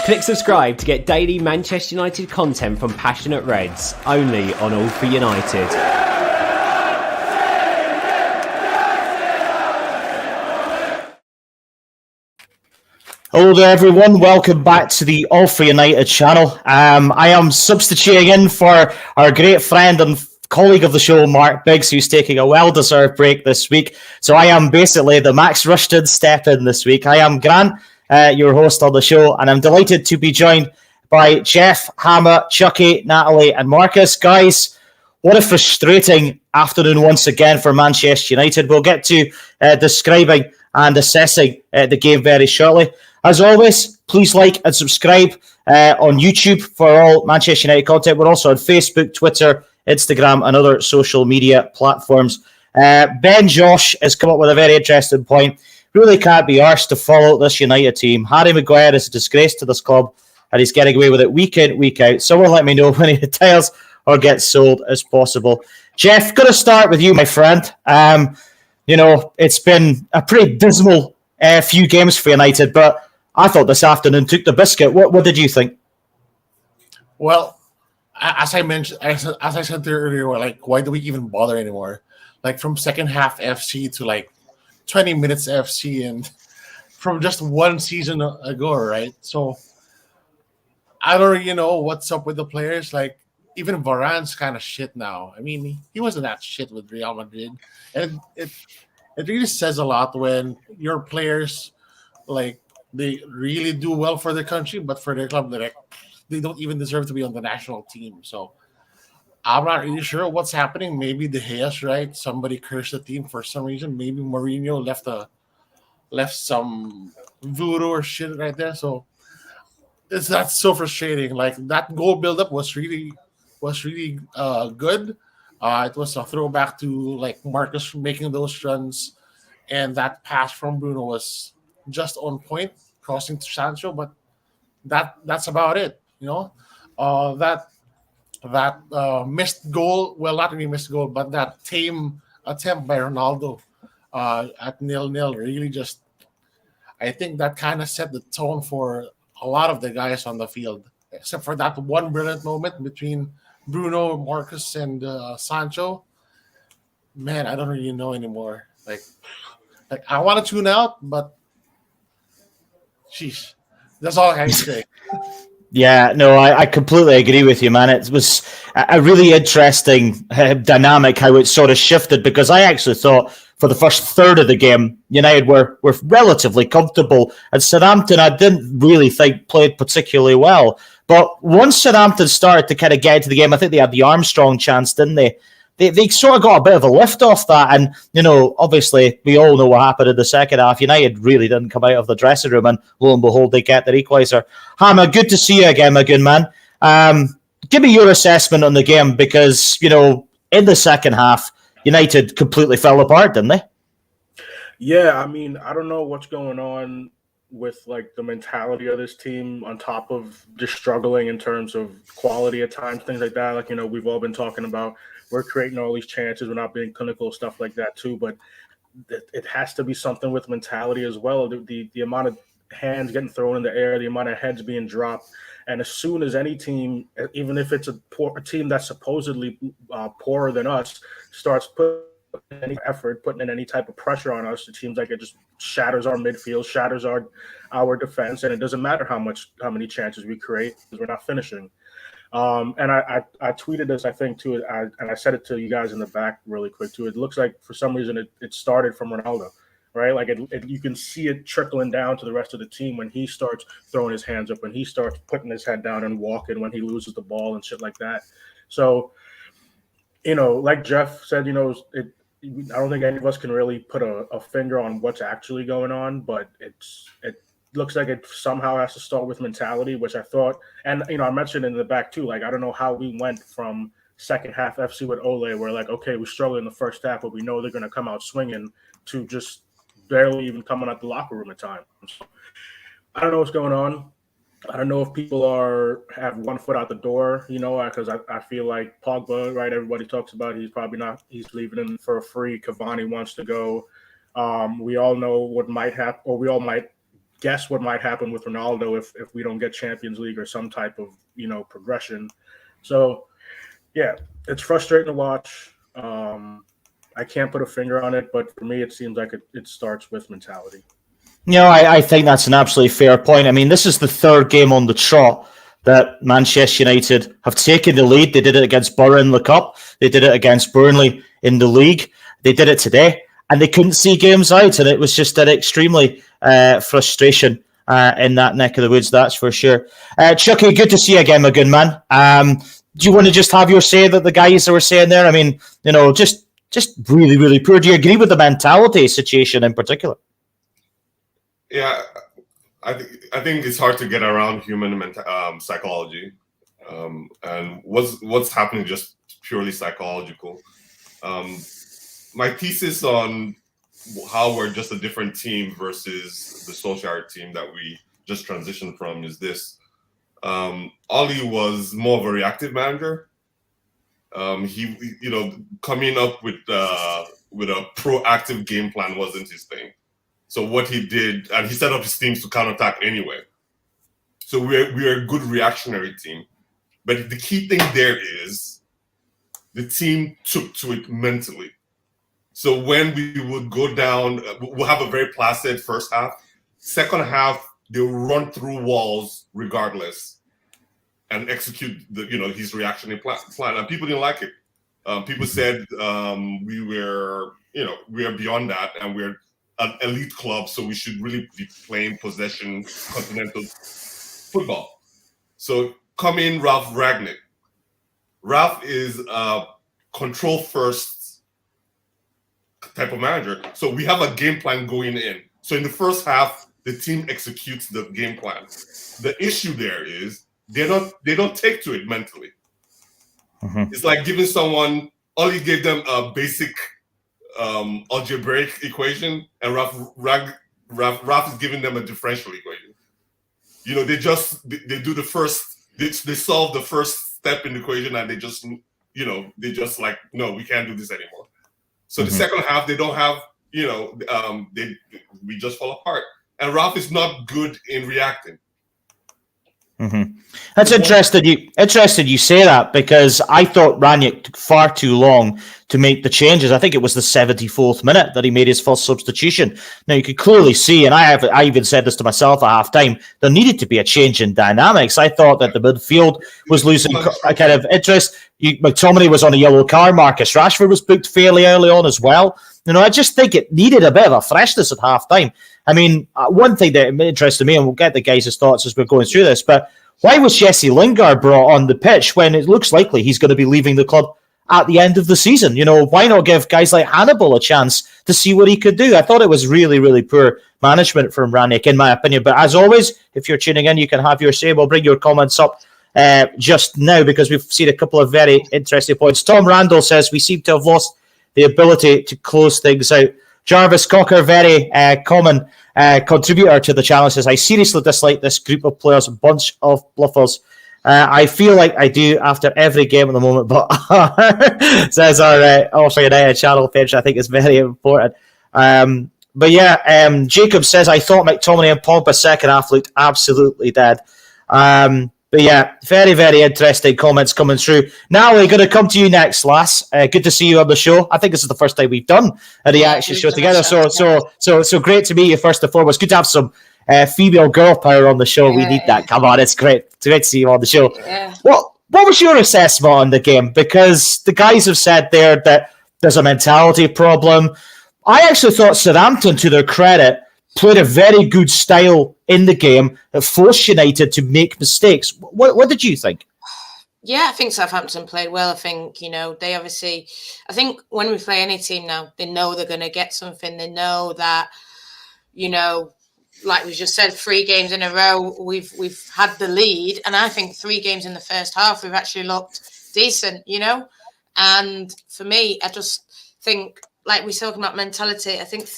Click subscribe to get daily Manchester United content from passionate Reds, only on All for United. Hello there everyone, welcome back to the All for United channel. I am substituting in for our great friend and colleague of the show, Mark Biggs, who's taking a well-deserved break this week. So I am basically the Max Rushton step-in this week. I am Grant, your host on the show, and I'm delighted to be joined by Jeff, Hammer, Chucky, Natalie, and Marcus. Guys, what a frustrating afternoon once again for Manchester United. We'll get to describing and assessing the game very shortly. As always, please like and subscribe on YouTube for all Manchester United content. We're also on Facebook, Twitter, Instagram, and other social media platforms. Ben Josh has come up with a very interesting point. Really can't be arsed to follow this United team. Harry Maguire is a disgrace to this club, and he's getting away with it week in, week out. Someone let me know when he retires or gets sold as possible. Jeff, going to start with you, my friend. It's been a pretty dismal few games for United, but I thought this afternoon took the biscuit. What did you think? Well, as I mentioned, as I said earlier, like, why do we even bother anymore? Like, from second half FC to like 20 minutes FC, and from just one season ago, right? So I don't really know what's up with the players. Like, even Varane's kind of shit now. I mean, he wasn't that shit with Real Madrid, and it really says a lot when your players, like, they really do well for their country, but for their club, they don't even deserve to be on the national team. So I'm not really sure what's happening. Maybe De Gea's right. Somebody cursed the team for some reason. Maybe Mourinho left some voodoo or shit right there. So that's so frustrating. Like, that goal buildup was really good. It was a throwback to like Marcus making those runs, and that pass from Bruno was just on point, crossing to Sancho. But that's about it. That missed goal. Well, not really missed goal, but that tame attempt by Ronaldo at 0-0 really just. I think that kind of set the tone for a lot of the guys on the field, except for that one brilliant moment between Bruno, Marcus, and Sancho. Man, I don't really know anymore. Like I want to tune out, but sheesh, that's all I can say. Yeah, no, I completely agree with you, man. It was a really interesting dynamic how it sort of shifted, because I actually thought for the first third of the game, United were relatively comfortable, and Southampton, I didn't really think played particularly well. But once Southampton started to kind of get into the game, I think they had the Armstrong chance, didn't they? They sort of got a bit of a lift off that, and obviously we all know what happened in the second half. United really didn't come out of the dressing room, and lo and behold, they get their equaliser. Hammer, good to see you again, my good man. Give me your assessment on the game, because in the second half, United completely fell apart, didn't they? Yeah, I mean, I don't know what's going on with like the mentality of this team, on top of just struggling in terms of quality at times, things like that. Like, we've all been talking about, we're creating all these chances, we're not being clinical, stuff like that too. But it has to be something with mentality as well. The amount of hands getting thrown in the air, the amount of heads being dropped. And as soon as any team, even if it's a team that's supposedly poorer than us, starts putting any effort, putting in any type of pressure on us, it seems like it just shatters our midfield, shatters our defense, and it doesn't matter how many chances we create, because we're not finishing. And I tweeted this, I think, too, and I said it to you guys in the back really quick too. It looks like for some reason it started from Ronaldo, right? Like you can see it trickling down to the rest of the team when he starts throwing his hands up, when he starts putting his head down and walking, when he loses the ball and shit like that. So, like Jeff said, I don't think any of us can really put a finger on what's actually going on, but it looks like it somehow has to start with mentality, which I thought, and I mentioned in the back too, like I don't know how we went from second half FC with Ole, where like, okay, we struggled in the first half, but we know they're going to come out swinging, to just barely even coming out the locker room at times. So, I don't know what's going on. I don't know if people have one foot out the door, because I feel like Pogba, right? Everybody talks about he's leaving in for a free. Cavani wants to go. We all know what might happen, or we all might guess what might happen with Ronaldo if we don't get Champions League or some type of progression. So yeah, it's frustrating to watch. I can't put a finger on it, but for me, it seems like it starts with mentality. I think that's an absolutely fair point. I mean, this is the third game on the trot that Manchester United have taken the lead. They did it against Borough in the Cup. They did it against Burnley in the league. They did it today, and they couldn't see games out, and it was just an extremely frustration in that neck of the woods, that's for sure. Chucky, good to see you again, my good man. Do you want to just have your say that the guys that were saying there? I mean, just really, really poor. Do you agree with the mentality situation in particular? Yeah, I think it's hard to get around human psychology, and what's happening just purely psychological. My thesis on how we're just a different team versus the Solskjaer team that we just transitioned from is this: Oli was more of a reactive manager. He coming up with a proactive game plan wasn't his thing. So what he did, and he set up his teams to counterattack anyway. So we're a good reactionary team. But the key thing there is the team took to it mentally. So when we would go down, we'll have a very placid first half. Second half, they'll run through walls regardless and execute his reactionary plan. And people didn't like it. People said we are beyond that, and we're an elite club, so we should really be playing possession continental football. So come in, Ralph Ragnick. Ralph is a control first type of manager. So we have a game plan going in. So in the first half, the team executes the game plan. The issue there is they don't take to it mentally. Mm-hmm. It's like giving someone, all you gave them a basic algebraic equation, and Ralph is giving them a differential equation. They do the first, they solve the first step in the equation, and they just like, no, we can't do this anymore. So the second half, they don't have, we just fall apart. And Ralph is not good in reacting. Mm-hmm. That's interesting. You say that, because I thought Ranić took far too long to make the changes. I think it was the 74th minute that he made his first substitution. Now you could clearly see, and I even said this to myself at half time, there needed to be a change in dynamics. I thought that the midfield was losing a kind of interest. McTominay was on a yellow card. Marcus Rashford was booked fairly early on as well. I just think it needed a bit of a freshness at half time. I mean, one thing that interested me, and we'll get the guys' thoughts as we're going through this, but why was Jesse Lingard brought on the pitch when it looks likely he's going to be leaving the club at the end of the season? Why not give guys like Hannibal a chance to see what he could do? I thought it was really, really poor management from Ranić, in my opinion. But as always, if you're tuning in, you can have your say. We'll bring your comments up just now, because we've seen a couple of very interesting points. Tom Randall says we seem to have lost the ability to close things out. Jarvis Cocker, very common contributor to the challenge, says, I seriously dislike this group of players, a bunch of bluffers. I feel like I do after every game at the moment, but says our also United channel page, I think is very important. But yeah, Jacob says, I thought McTominay and Pogba second half looked absolutely dead. But yeah, very, very interesting comments coming through. Now we're going to come to you next, Lass. Good to see you on the show. I think this is the first time we've done a reaction show together. So great to meet you first and foremost. Good to have some female girl power on the show. We need that. Come on, it's great. It's great to see you on the show. Yeah. What was your assessment on the game? Because the guys have said there that there's a mentality problem. I actually thought Southampton, to their credit, played a very good style in the game that forced United to make mistakes. What did you think? Yeah, I think Southampton played well. I think, they obviously, I think when we play any team now, they know they're going to get something. They know that, like we just said, 3 games in a row, we've had the lead. And I think 3 games in the first half, we've actually looked decent, And for me, I just think, like we're talking about mentality, I think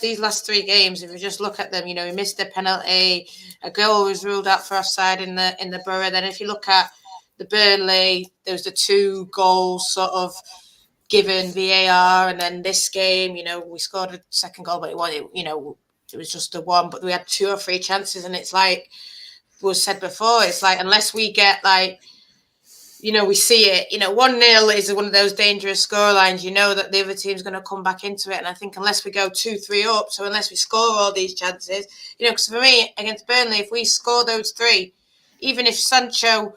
these last 3 games, if you just look at them, we missed a penalty, a goal was ruled out for offside in the Borough. Then if you look at the Burnley, there was the 2 goals sort of given VAR, and then this game, we scored a second goal, but it was just the one, but we had 2 or 3 chances, and it's like was said before, it's like unless we get like, we see it, 1-0 is one of those dangerous scorelines, that the other team's going to come back into it. And I think unless we go 2-3 up, so unless we score all these chances, because for me, against Burnley, if we score those 3, even if Sancho,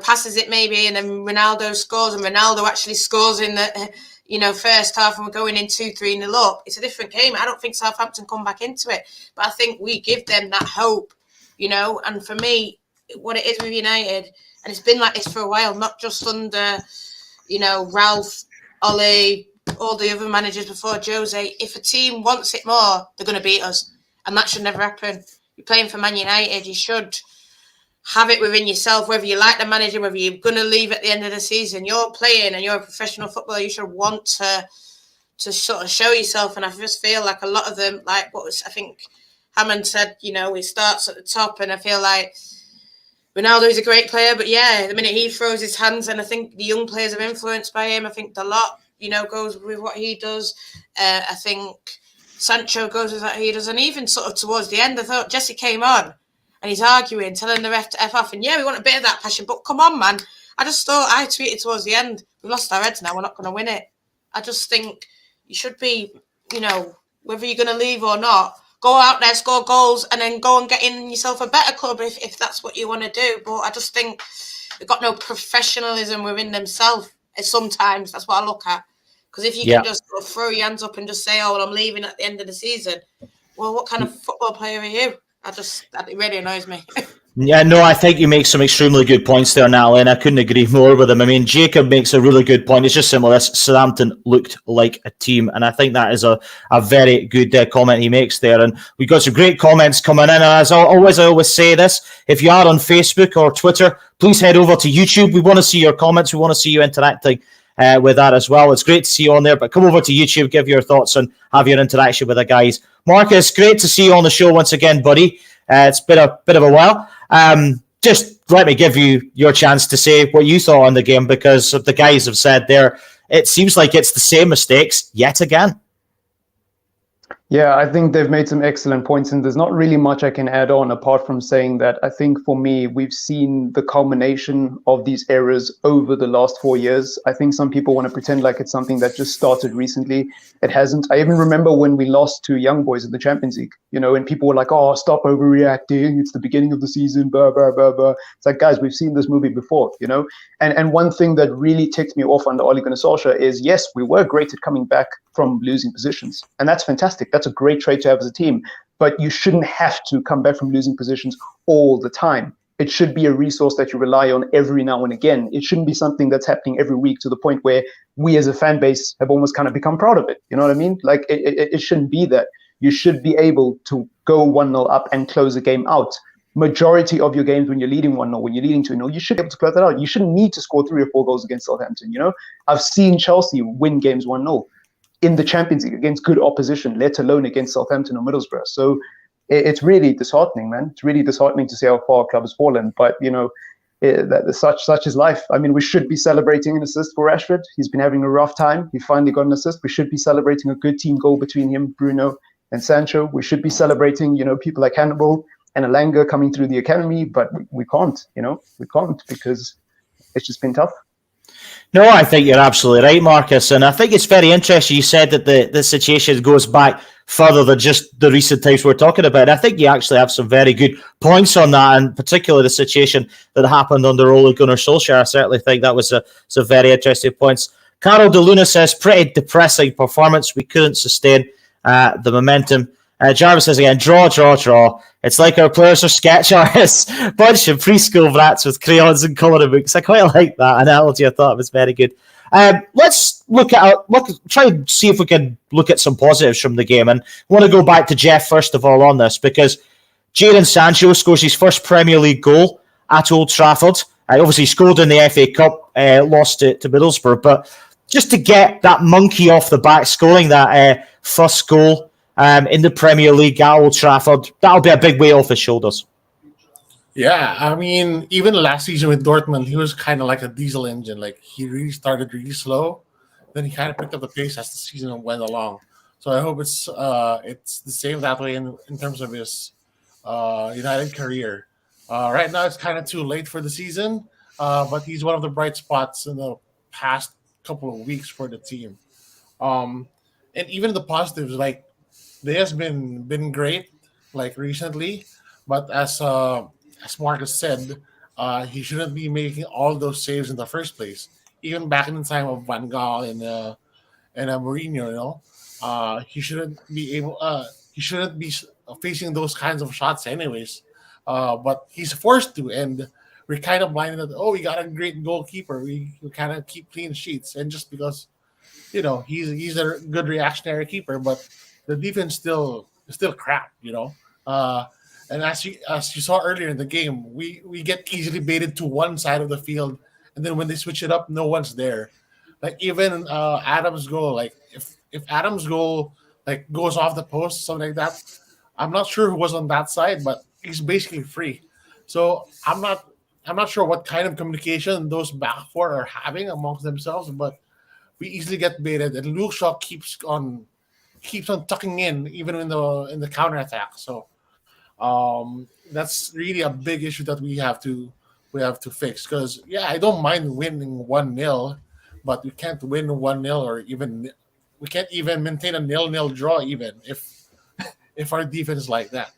passes it maybe, and then Ronaldo scores, and Ronaldo actually scores in the, first half, and we're going in 2-3-0 up, it's a different game. I don't think Southampton come back into it, but I think we give them that hope, and for me, what it is with United, and it's been like this for a while, not just under, Ralph, Ollie, all the other managers before Jose. If a team wants it more, they're going to beat us. And that should never happen. You're playing for Man United. You should have it within yourself, whether you like the manager, whether you're going to leave at the end of the season. You're playing and you're a professional footballer. You should want to sort of show yourself. And I just feel like a lot of them, like I think Hammond said, it starts at the top. And I feel like Ronaldo is a great player, but the minute he throws his hands, and I think the young players are influenced by him. I think the lot, goes with what he does. I think Sancho goes with what he does. And even sort of towards the end, I thought Jesse came on and he's arguing, telling the ref to F off. And we want a bit of that passion, but come on, man. I just thought, I tweeted towards the end, we've lost our heads now, we're not going to win it. I just think you should be, whether you're going to leave or not, go out there, score goals, and then go and get in yourself a better club if that's what you want to do. But I just think they've got no professionalism within themselves. Sometimes that's what I look at. Because if you can just sort of throw your hands up and just say, oh, well, I'm leaving at the end of the season, well, what kind of football player are you? It really annoys me. Yeah, no, I think you make some extremely good points there, Natalie, and I couldn't agree more with him. I mean, Jacob makes a really good point. It's just similar. Southampton looked like a team, and I think that is a very good comment he makes there. And we got some great comments coming in. And as always, I always say this, if you are on Facebook or Twitter, please head over to YouTube. We want to see your comments. We want to see you interacting with that as well. It's great to see you on there, but come over to YouTube, give your thoughts, and have your interaction with the guys. Marcus, great to see you on the show once again, buddy. It's been a bit of a while. Just let me give you your chance to say what you thought on the game, because the guys have said there, it seems like it's the same mistakes yet again. Yeah, I think they've made some excellent points, and there's not really much I can add on apart from saying that I think for me, we've seen the culmination of these errors over the last 4 years. I think some people want to pretend like it's something that just started recently. It hasn't. I even remember when we lost to Young Boys in the Champions League, and people were like, oh, stop overreacting. It's the beginning of the season, blah, blah, blah, blah. It's like, guys, we've seen this movie before, And one thing that really ticked me off under Ole Gunnar Solskjaer is, yes, we were great at coming back from losing positions. And that's fantastic. That's a great trait to have as a team. But you shouldn't have to come back from losing positions all the time. It should be a resource that you rely on every now and again. It shouldn't be something that's happening every week to the point where we as a fan base have almost kind of become proud of it. You know what I mean? Like, it shouldn't be that. You should be able to go 1-0 up and close a game out. Majority of your games when you're leading 1-0, when you're leading 2-0, you should be able to close that out. You shouldn't need to score 3 or 4 goals against Southampton. I've seen Chelsea win games 1-0 in the Champions League against good opposition, let alone against Southampton or Middlesbrough. So it's really disheartening, man. It's really disheartening to see how far our club has fallen. But such is life. I mean, we should be celebrating an assist for Rashford. He's been having a rough time. He finally got an assist. We should be celebrating a good team goal between him, Bruno, and Sancho. We should be celebrating, people like Hannibal and Alanga coming through the academy, but we can't, we can't, because it's just been tough. No, I think you're absolutely right, Marcus. And I think it's very interesting. You said that the situation goes back further than just the recent times we're talking about. I think you actually have some very good points on that, and particularly the situation that happened under Ole Gunnar Solskjaer. I certainly think that was some very interesting points. Carol De Luna says, pretty depressing performance. We couldn't sustain the momentum. Jarvis says again, draw. It's like our players are sketch artists, bunch of preschool brats with crayons and colouring books. I quite like that analogy. I thought it was very good. Let's try and see if we can look at some positives from the game. And I want to go back to Jeff first of all on this, because Jadon Sancho scores his first Premier League goal at Old Trafford. Obviously scored in the FA Cup, lost to Middlesbrough, but just to get that monkey off the back, scoring that first goal in the Premier League at Old Trafford. That'll be a big weight off his shoulders. Yeah, I mean, even last season with Dortmund, he was kind of like a diesel engine. Like he really started really slow, then he kind of picked up the pace as the season went along. So I hope it's the same that way in terms of his United career. Right now, it's kind of too late for the season, but he's one of the bright spots in the past couple of weeks for the team. Um, and even the positives, like they has been great, like recently, but as Marcus said, he shouldn't be making all those saves in the first place. Even back in the time of Van Gaal and Mourinho, he shouldn't be able. He shouldn't be facing those kinds of shots, anyways. But he's forced to, and we're kind of blinded. That, oh, we got a great goalkeeper. We kind of keep clean sheets, and just because he's a good reactionary keeper, but the defense still crap. And as you saw earlier in the game, we get easily baited to one side of the field, and then when they switch it up, no one's there. Like even Adams' goal, like if Adams' goal like goes off the post, something like that, I'm not sure who was on that side, but he's basically free. So I'm not sure what kind of communication those back four are having amongst themselves, but we easily get baited, and Luke Shaw keeps on tucking in even in the counter attack. So that's really a big issue that we have to fix. Because yeah, I don't mind winning 1-0, but we can't win 1-0, or even we can't even maintain a 0-0 draw even if our defense is like that.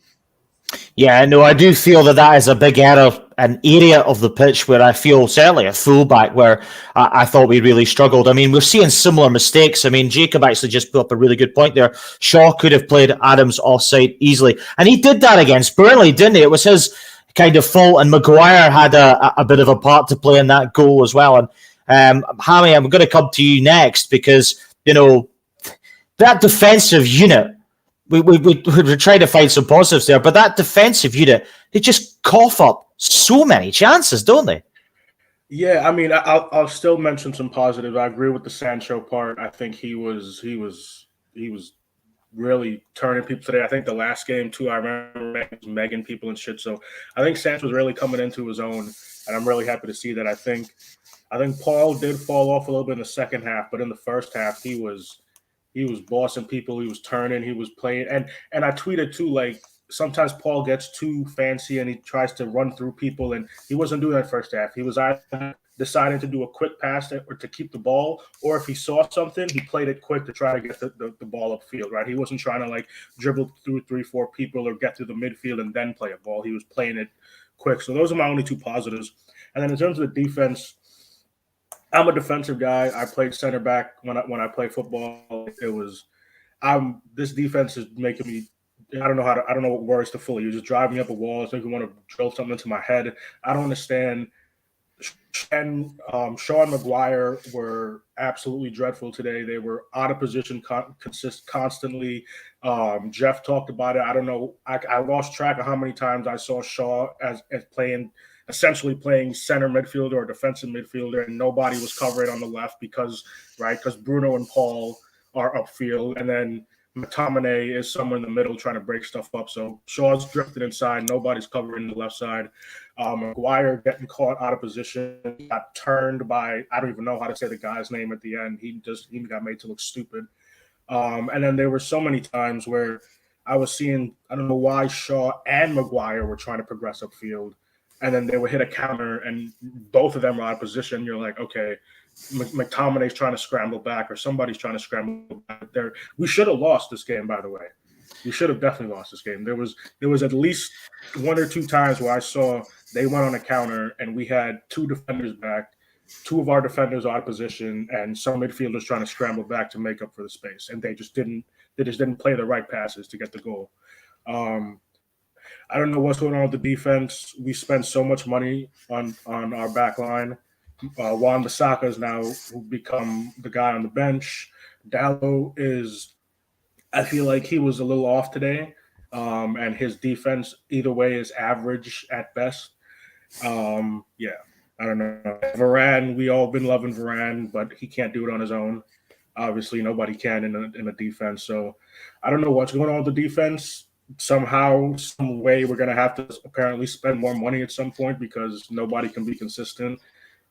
Yeah, no, I do feel that is a big error, an area of the pitch where I feel certainly a fullback where I thought we really struggled. I mean, we're seeing similar mistakes. I mean, Jacob actually just put up a really good point there. Shaw could have played Adams offside easily, and he did that against Burnley, didn't he? It was his kind of fault, and Maguire had a bit of a part to play in that goal as well. And Hammy, I'm going to come to you next because that defensive unit. We're trying to find some positives there, but that defensive unit, they just cough up so many chances, don't they? Yeah, I mean, I'll still mention some positives. I agree with the Sancho part. I think he was really turning people today. I think the last game too, I remember he was megging people and shit. So I think Sancho was really coming into his own, and I'm really happy to see that. I think Paul did fall off a little bit in the second half, but in the first half, he was bossing people. He was turning. He was playing. And I tweeted too, like sometimes Paul gets too fancy and he tries to run through people. And he wasn't doing that first half. He was either deciding to do a quick pass or to keep the ball, or if he saw something, he played it quick to try to get the ball upfield, right? He wasn't trying to like dribble through 3-4 people or get through the midfield and then play a ball. He was playing it quick. So those are my only two positives. And then in terms of the defense, I'm a defensive guy. I played center back when I play football. This defense is making me. I don't know what words to fully use. It's driving me up a wall. It's making me want to drill something into my head. I don't understand. And Shaw and Maguire were absolutely dreadful today. They were out of position constantly. Jeff talked about it. I don't know. I lost track of how many times I saw Shaw as essentially playing center midfielder or defensive midfielder, and nobody was covering on the left because Bruno and Paul are upfield, and then McTominay is somewhere in the middle trying to break stuff up. So Shaw's drifted inside. Nobody's covering the left side. Maguire getting caught out of position, got turned by, I don't even know how to say the guy's name at the end. He got made to look stupid. And then there were so many times where I was seeing, I don't know why Shaw and Maguire were trying to progress upfield, and then they would hit a counter, and both of them were out of position. You're like, okay, McTominay's trying to scramble back, or somebody's trying to scramble back there. We should have lost this game, by the way. We should have definitely lost this game. There was at least one or two times where I saw they went on a counter, and we had two defenders back, two of our defenders out of position, and some midfielders trying to scramble back to make up for the space, and they just didn't play the right passes to get the goal. I don't know what's going on with the defense. We spend so much money on our back line. Juan Bissaka is now become the guy on the bench. Dallo I feel like he was a little off today, and his defense either way is average at best. Yeah. I don't know. Varane, we all been loving Varane, but he can't do it on his own. Obviously, nobody can in a defense. So I don't know what's going on with the defense. Somehow, some way, we're going to have to apparently spend more money at some point because nobody can be consistent.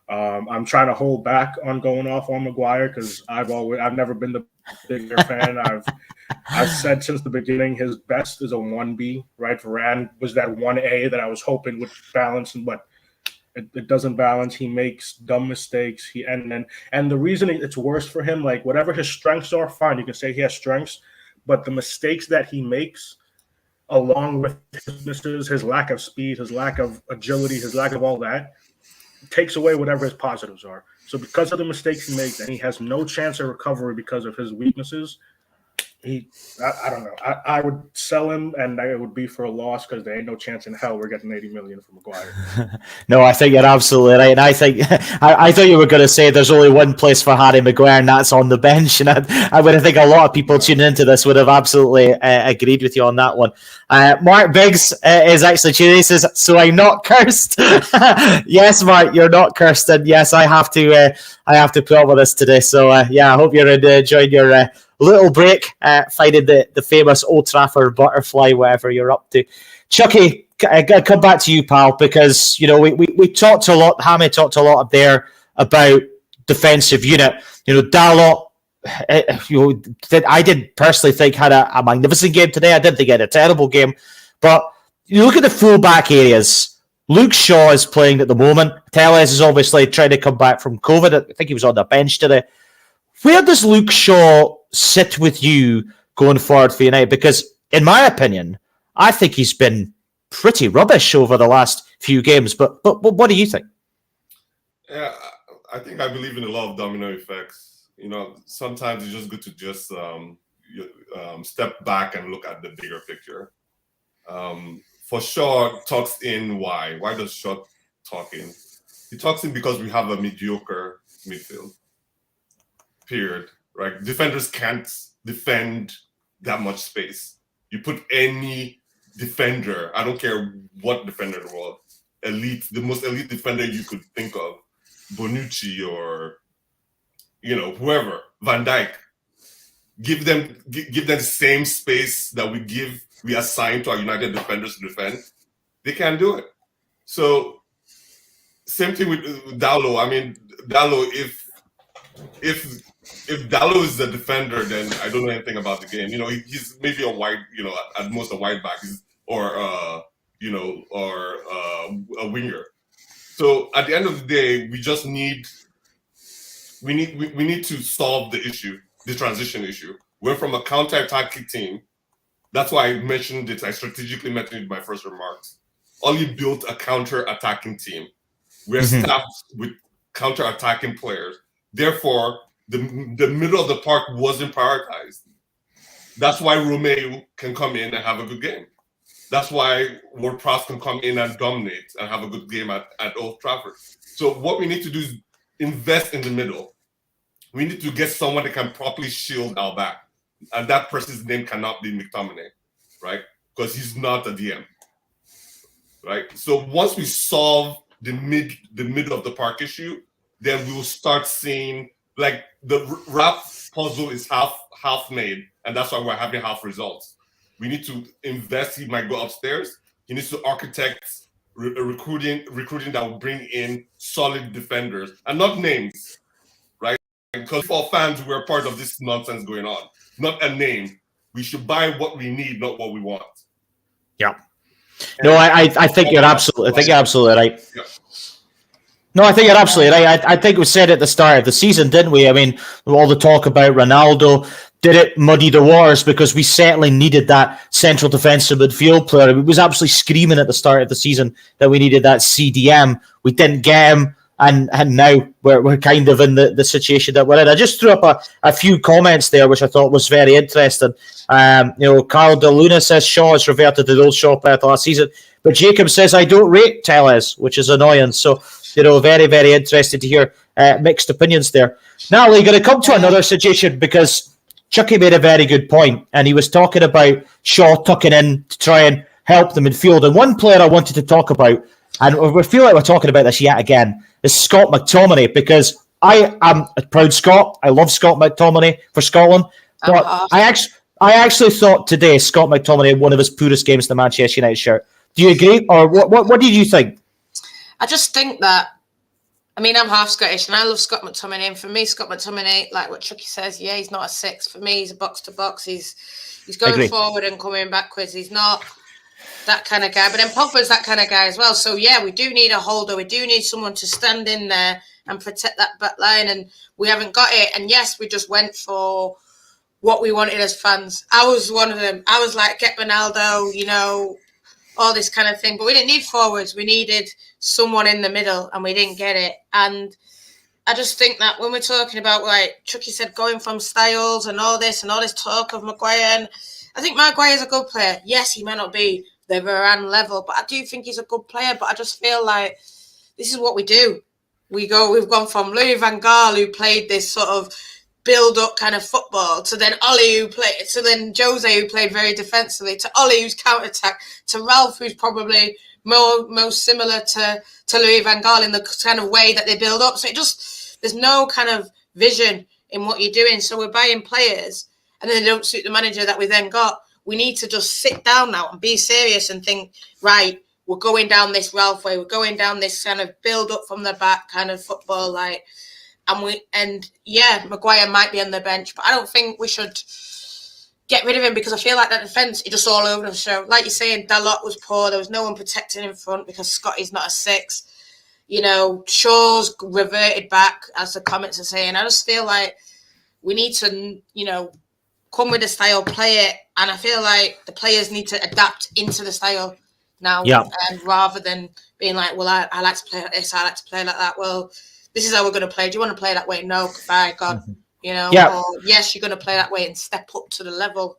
I'm trying to hold back on going off on Maguire because I've never been the bigger fan. I've said since the beginning his best is a 1B, right? Varane was that 1A that I was hoping would balance, but it doesn't balance. He makes dumb mistakes. And the reason it's worse for him, like whatever his strengths are, fine, you can say he has strengths, but the mistakes that he makes, along with his misses, his lack of speed, his lack of agility, his lack of all that, takes away whatever his positives are. So because of the mistakes he makes, and he has no chance of recovery because of his weaknesses, I don't know. I would sell him, and it would be for a loss because there ain't no chance in hell we're getting $80 million for Maguire. No, I think you're absolutely right, and I think I thought you were going to say there's only one place for Harry Maguire, and that's on the bench. And I would think a lot of people tuning into this would have absolutely agreed with you on that one. Mark Biggs is actually tuning. He says, "So I'm not cursed." Yes, Mark, you're not cursed, and yes, I have to put up with this today. So yeah, I hope you're enjoying your little break, finding the famous Old Trafford butterfly, whatever you're up to. Chucky, come back to you, pal, because we talked a lot. Hammy talked a lot up there about defensive unit. Dalot. I did personally think had a magnificent game today. I didn't think he had a terrible game, but you look at the full back areas. Luke Shaw is playing at the moment. Telles is obviously trying to come back from COVID. I think he was on the bench today. Where does Luke Shaw sit with you going forward for United? Because, in my opinion, I think he's been pretty rubbish over the last few games. But what do you think? Yeah, I think I believe in a lot of domino effects. Sometimes it's just good to just step back and look at the bigger picture. For Shaw, talks in why? Why does Shaw talk in? He talks in because we have a mediocre midfield. Period. Right? Defenders can't defend that much space. You put any defender, I don't care what defender in the world, the most elite defender you could think of, Bonucci or whoever, Van Dijk, give them the same space that we assign to our United defenders to defend. They can't do it. So same thing with Dalot. I mean, Dalot, if Dalot is the defender, then I don't know anything about the game. He's maybe a wide, at most a wide back, or a winger. So at the end of the day, we just need to solve the issue, the transition issue. We're from a counter-attacking team. That's why I mentioned it. I strategically mentioned it in my first remarks. Only built a counter-attacking team. We're staffed with counter-attacking players. Therefore, the middle of the park wasn't prioritized. That's why Romeo can come in and have a good game. That's why Ward-Prowse can come in and dominate and have a good game at Old Trafford. So what we need to do is invest in the middle. We need to get someone that can properly shield our back. And that person's name cannot be McTominay, right? Because he's not a DM, right? So once we solve the middle of the park issue, then we will start seeing, like, the rap puzzle is half made, and that's why we're having half results. We need to invest. He might go upstairs. He needs to architect recruiting that will bring in solid defenders and not names, right? Because for fans, we're part of this nonsense going on. Not a name. We should buy what we need, not what we want. Yeah. No, I think you're absolutely. I think you're absolutely right. Yeah. No, I think you're absolutely right. I think we said at the start of the season, didn't we? I mean, all the talk about Ronaldo, did it muddy the waters? Because we certainly needed that central defensive midfield player. It was absolutely screaming at the start of the season that we needed that CDM. We didn't get him, and now we're kind of in the situation that we're in. I just threw up a few comments there, which I thought was very interesting. Carl De Luna says Shaw has reverted to the old Shaw player last season, but Jacob says I don't rate Telles, which is annoying. So, very, very interested to hear mixed opinions there. Now, we're going to come to another situation because Chucky made a very good point, and he was talking about Shaw tucking in to try and help the midfield. And one player I wanted to talk about and we feel like we're talking about this yet again, is Scott McTominay, because I am a proud Scot. I love Scott McTominay for Scotland. But I actually thought today Scott McTominay had one of his poorest games in the Manchester United shirt. Do you agree? Or what did you think? I just think that, I mean, I'm half Scottish and I love Scott McTominay. And for me, Scott McTominay, like what Chucky says, yeah, he's not a 6. For me, he's a box to box. He's going forward and coming backwards. He's not that kind of guy. But then Pogba's that kind of guy as well. So yeah, we do need a holder. We do need someone to stand in there and protect that back line. And we haven't got it. And yes, we just went for what we wanted as fans. I was one of them. I was like, get Ronaldo, you know, all this kind of thing. But we didn't need forwards. We needed someone in the middle, and we didn't get it. And I just think that when we're talking about, like Chucky said, going from styles and all this talk of Maguire, and I think Maguire's a good player. Yes, he may not be the Varane level, but I do think he's a good player. But I just feel like this is what we do. We've gone from Louis van Gaal, who played this sort of build-up kind of football, to then then Jose, who played very defensively, to Ollie, who's counter-attack, to Ralph, who's probably most similar to Louis van Gaal in the kind of way that they build up. So there's no kind of vision in what you're doing. So we're buying players and then they don't suit the manager that we then got. We need to just sit down now and be serious and think, right, we're going down this Ralph way. We're going down this kind of build up from the back kind of football, like, and Maguire might be on the bench, but I don't think we should get rid of him because I feel like that defence is just all over the show. Like you're saying, Dalot was poor. There was no one protecting in front because Scotty's not a 6. You know, Shaw's reverted back, as the comments are saying. I just feel like we need to, you know, come with the style, play it, and I feel like the players need to adapt into the style now, rather than being like, well, I like to play like this, I like to play like that. Well, this is how we're going to play. Do you want to play that way? No, by God. Mm-hmm. You know, or yes, you're going to play that way and step up to the level.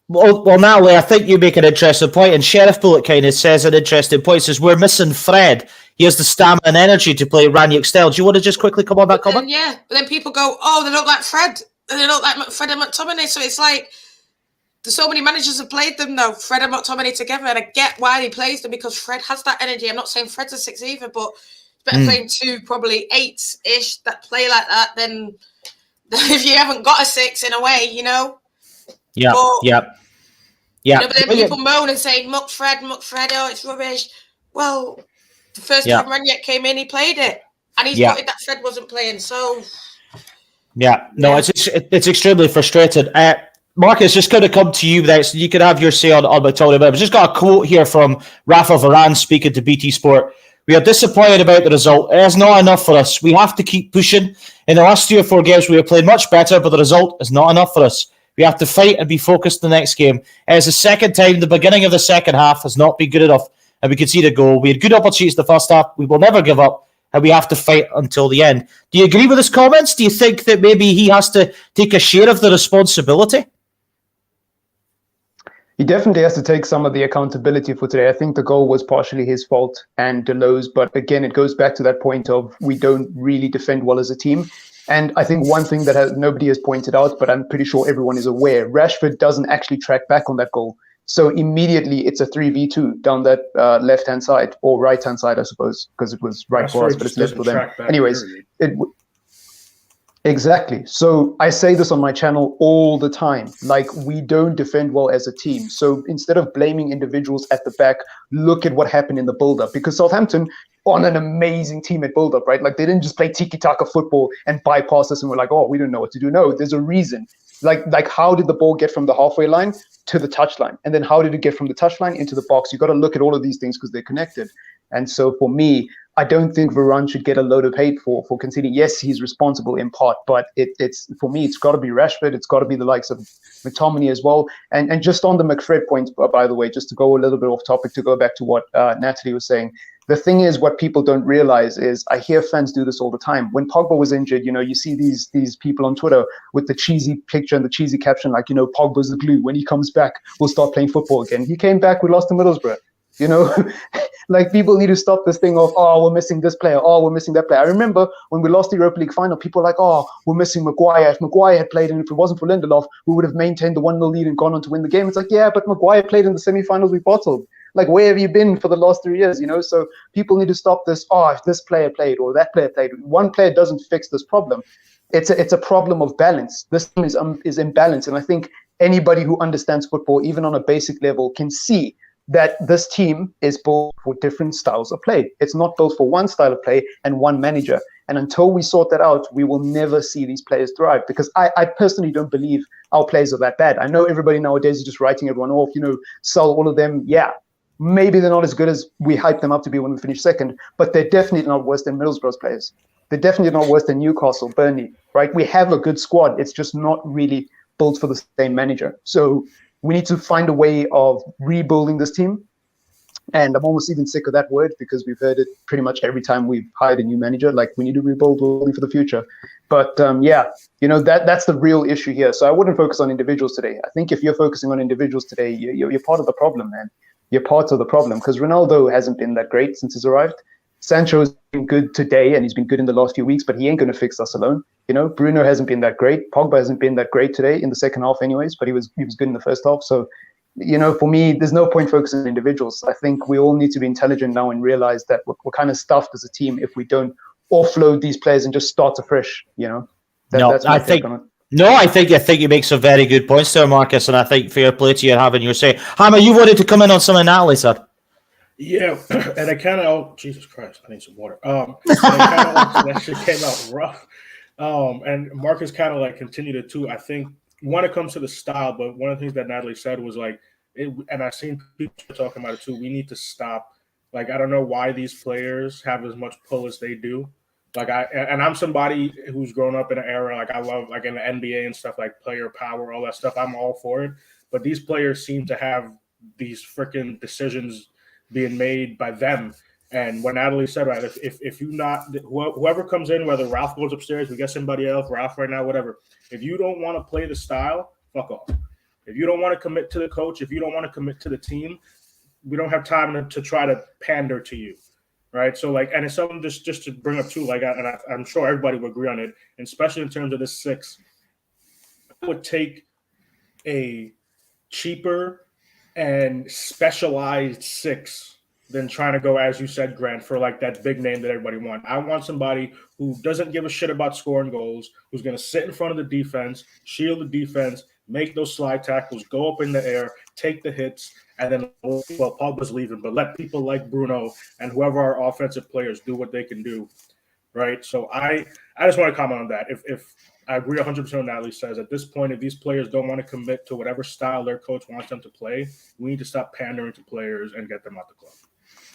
Well, Natalie, I think you make an interesting point, and Sheriff Bullet kind of says an interesting point. Says we're missing Fred. He has the stamina and energy to play Ranić style. Do you want to just quickly come on that comment? But then people go, oh, they don't like Fred, and they don't like Fred and McTominay. So it's like there's so many managers have played them now, Fred and McTominay together, and I get why he plays them because Fred has that energy. I'm not saying Fred's a 6 either, but better playing 2, probably 8-ish that play like that than if you haven't got a 6 in a way, you know? Yeah. You know, but then people moan and say, Muck Fred, oh, it's rubbish. Well, the first time Ranić came in, he played it. And he thought that Fred wasn't playing, so... It's extremely frustrating. Marcus, just going to come to you next. You can have your say on McTominay, but I've just got a quote here from Rafa Varane speaking to BT Sport. We are disappointed about the result. It is not enough for us. We have to keep pushing. In the last 3 or 4 games, we have played much better, but the result is not enough for us. We have to fight and be focused the next game. It is the second time the beginning of the second half has not been good enough, and we conceded a goal. We had good opportunities in the first half. We will never give up, and we have to fight until the end. Do you agree with his comments? Do you think that maybe he has to take a share of the responsibility? He definitely has to take some of the accountability for today. I think the goal was partially his fault and Delo's, but again, it goes back to that point of we don't really defend well as a team. And I think one thing that nobody has pointed out, but I'm pretty sure everyone is aware, Rashford doesn't actually track back on that goal. So immediately it's a 3v2 down that left-hand side, or right-hand side, I suppose, because it was right for us, but it's left for them. Anyways, exactly. So I say this on my channel all the time. Like, we don't defend well as a team. So instead of blaming individuals at the back, look at what happened in the build-up. Because Southampton on an amazing team at build-up, right? Like, they didn't just play tiki-taka football and bypass us and we're like, oh, we don't know what to do. No, there's a reason. Like how did the ball get from the halfway line to the touchline? And then how did it get from the touchline into the box? You got to look at all of these things because they're connected. And so for me, I don't think Varane should get a load of hate for conceding. Yes, he's responsible in part, but it's for me, it's got to be Rashford. It's got to be the likes of McTominay as well. And just on the McFred point, by the way, just to go a little bit off topic, to go back to what Natalie was saying, the thing is, what people don't realize is, I hear fans do this all the time. When Pogba was injured, you know, you see these people on Twitter with the cheesy picture and the cheesy caption, like, you know, Pogba's the glue. When he comes back, we'll start playing football again. He came back, we lost to Middlesbrough. You know, like, people need to stop this thing of, oh, we're missing this player, oh, we're missing that player. I remember when we lost the Europa League final, people were like, oh, we're missing Maguire. If Maguire had played and if it wasn't for Lindelof, we would have maintained the 1-0 lead and gone on to win the game. It's like, yeah, but Maguire played in the semi-finals we bottled. Like, where have you been for the last 3 years? So people need to stop this. Oh, if this player played or that player played, one player doesn't fix this problem. It's a problem of balance. This team is imbalanced, and I think anybody who understands football, even on a basic level, can see that this team is built for different styles of play. It's not built for one style of play and one manager. And until we sort that out, we will never see these players thrive, because I personally don't believe our players are that bad. I know everybody nowadays is just writing everyone off, sell all of them. Yeah, maybe they're not as good as we hype them up to be when we finish second, but they're definitely not worse than Middlesbrough's players. They're definitely not worse than Newcastle, Burnley, right? We have a good squad. It's just not really built for the same manager. So we need to find a way of rebuilding this team. And I'm almost even sick of that word, because we've heard it pretty much every time we've hired a new manager. Like, we need to rebuild for the future. But that's the real issue here. So I wouldn't focus on individuals today. I think if you're focusing on individuals today, you're part of the problem, man. You're part of the problem, because Ronaldo hasn't been that great since he's arrived. Sancho has been good today, and he's been good in the last few weeks, but he ain't going to fix us alone. Bruno hasn't been that great. Pogba hasn't been that great today in the second half anyways, but he was good in the first half. So, for me, there's no point focusing on individuals. I think we all need to be intelligent now and realize that we're kind of stuffed as a team if we don't offload these players and just start afresh. That's my take on it. No, I think you make some very good points there, Marcus, and I think fair play to you having your say. Hammer, you wanted to come in on something Natalie said. Yeah, and I kind of, Jesus Christ, I need some water. That shit came out rough. And Marcus kind of like continued it too. I think when it comes to the style, but one of the things that Natalie said was like, and I've seen people talking about it too. We need to stop. Like, I don't know why these players have as much pull as they do. Like, I'm somebody who's grown up in an era, like, I love, like, in the NBA and stuff, like player power, all that stuff. I'm all for it. But these players seem to have these freaking decisions being made by them. And what Natalie said, right, if you not, whoever comes in, whether Ralph goes upstairs, we get somebody else, Ralph right now, whatever. If you don't want to play the style, fuck off. If you don't want to commit to the coach, if you don't want to commit to the team, we don't have time to try to pander to you. Right. So, like, and it's something just to bring up too, like, I'm sure everybody would agree on it, and especially in terms of this 6, I would take a cheaper and specialized 6 than trying to go, as you said, Grant, for like that big name that everybody wants. I want somebody who doesn't give a shit about scoring goals, who's going to sit in front of the defense, shield the defense, make those slide tackles, go up in the air, take the hits, and then, well, Pogba's leaving, but let people like Bruno and whoever our offensive players do what they can do, right? So I just want to comment on that. If I agree 100% with what Natalie says, at this point, if these players don't want to commit to whatever style their coach wants them to play, we need to stop pandering to players and get them out the club.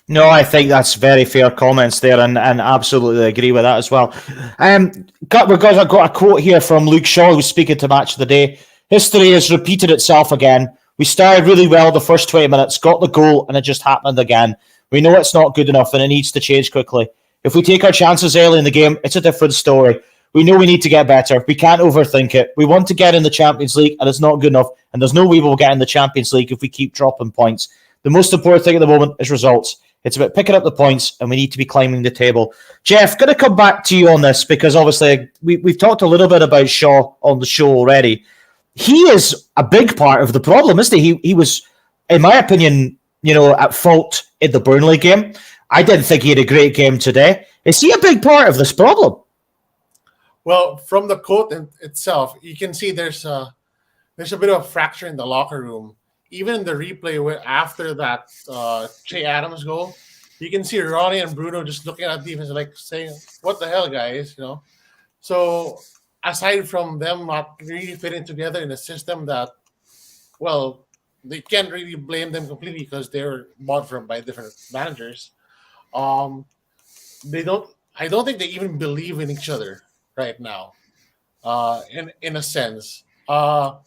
No, I think that's very fair comments there, and absolutely agree with that as well. I've got a quote here from Luke Shaw, who's speaking to Match of the Day. History has repeated itself again. We started really well the first 20 minutes, got the goal, and it just happened again. We know it's not good enough, and it needs to change quickly. If we take our chances early in the game, it's a different story. We know we need to get better. We can't overthink it. We want to get in the Champions League, and it's not good enough, and there's no way we'll get in the Champions League if we keep dropping points. The most important thing at the moment is results. It's about picking up the points, and we need to be climbing the table. Jeff, going to come back to you on this, because obviously we've talked a little bit about Shaw on the show already. He is a big part of the problem, isn't he? He was, in my opinion, at fault in the Burnley game. I didn't think he had a great game today. Is he a big part of this problem? Well, from the quote itself, you can see there's a bit of a fracture in the locker room. Even in the replay after that Che Adams goal, you can see Ronnie and Bruno just looking at the defense like saying, "What the hell, guys?" So aside from them not really fitting together in a system that, well, they can't really blame them completely because they're bought from by different managers. They don't. I don't think they even believe in each other right now. In a sense, I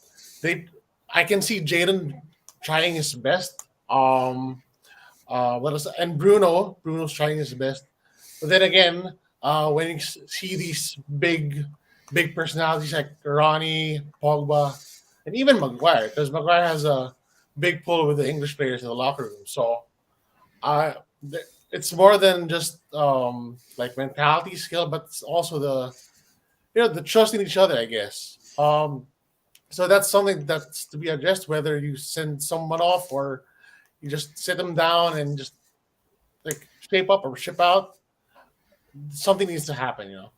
can see Jaden trying his best. What else? And Bruno's trying his best. But then again, when you see these big personalities like Ronnie, Pogba, and even Maguire, because Maguire has a big pull with the English players in the locker room. So it's more than just like mentality skill, but it's also the trust in each other, I guess. So that's something that's to be addressed, whether you send someone off or you just sit them down and just like shape up or ship out. Something needs to happen, you know.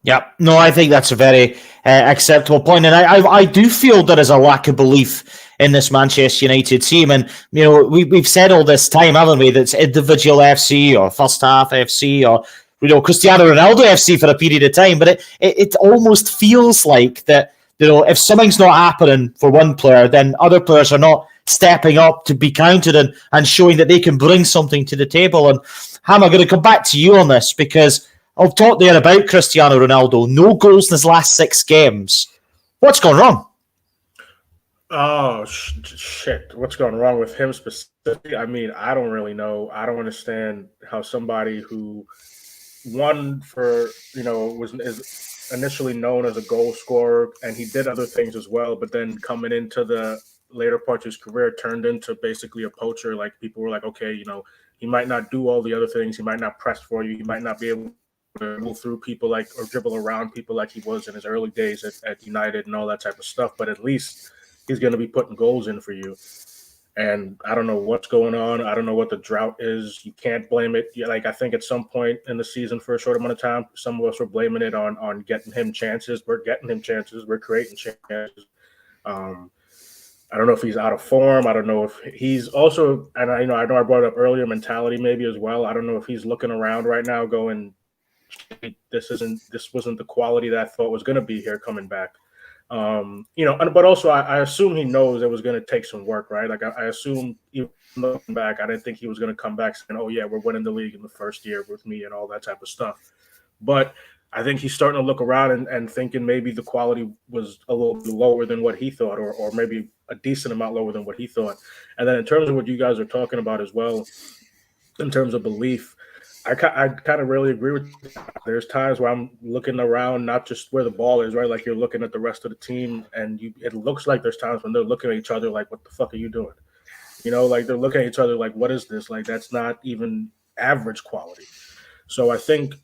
Yeah, no, I think that's a very acceptable point, and I do feel there is a lack of belief in this Manchester United team, and you know we've said all this time, haven't we? That's individual FC or first half FC or Cristiano Ronaldo FC for a period of time, but it almost feels like that if something's not happening for one player, then other players are not stepping up to be counted and showing that they can bring something to the table. And Ham, I'm going to come back to you on this because I've talked there about Cristiano Ronaldo. No goals in his last 6 games. What's gone wrong? Oh, shit. What's gone wrong with him specifically? I mean, I don't really know. I don't understand how somebody who is initially known as a goal scorer, and he did other things as well, but then coming into the later parts of his career turned into basically a poacher. Like people were like, okay, he might not do all the other things. He might not press for you. He might not be able to move through people or dribble around people like he was in his early days at United and all that type of stuff. But at least he's going to be putting goals in for you. And I don't know what's going on. I don't know what the drought is. You can't blame it. I think at some point in the season for a short amount of time, some of us were blaming it on getting him chances. We're getting him chances. We're creating chances. I don't know if he's out of form. I don't know if he's also, and I know I brought it up earlier, mentality maybe as well. I don't know if he's looking around right now going, this wasn't the quality that I thought was going to be here coming back. But also I assume he knows it was going to take some work, right? Like I assume even looking back, I didn't think he was going to come back saying, oh yeah, we're winning the league in the first year with me and all that type of stuff. But I think he's starting to look around and thinking maybe the quality was a little bit lower than what he thought, or maybe a decent amount lower than what he thought. And then in terms of what you guys are talking about as well, in terms of belief, I kind of really agree with you. There's times where I'm looking around, not just where the ball is, right? Like you're looking at the rest of the team, and it looks like there's times when they're looking at each other like, what the fuck are you doing? Like they're looking at each other like, what is this? Like that's not even average quality. So I think,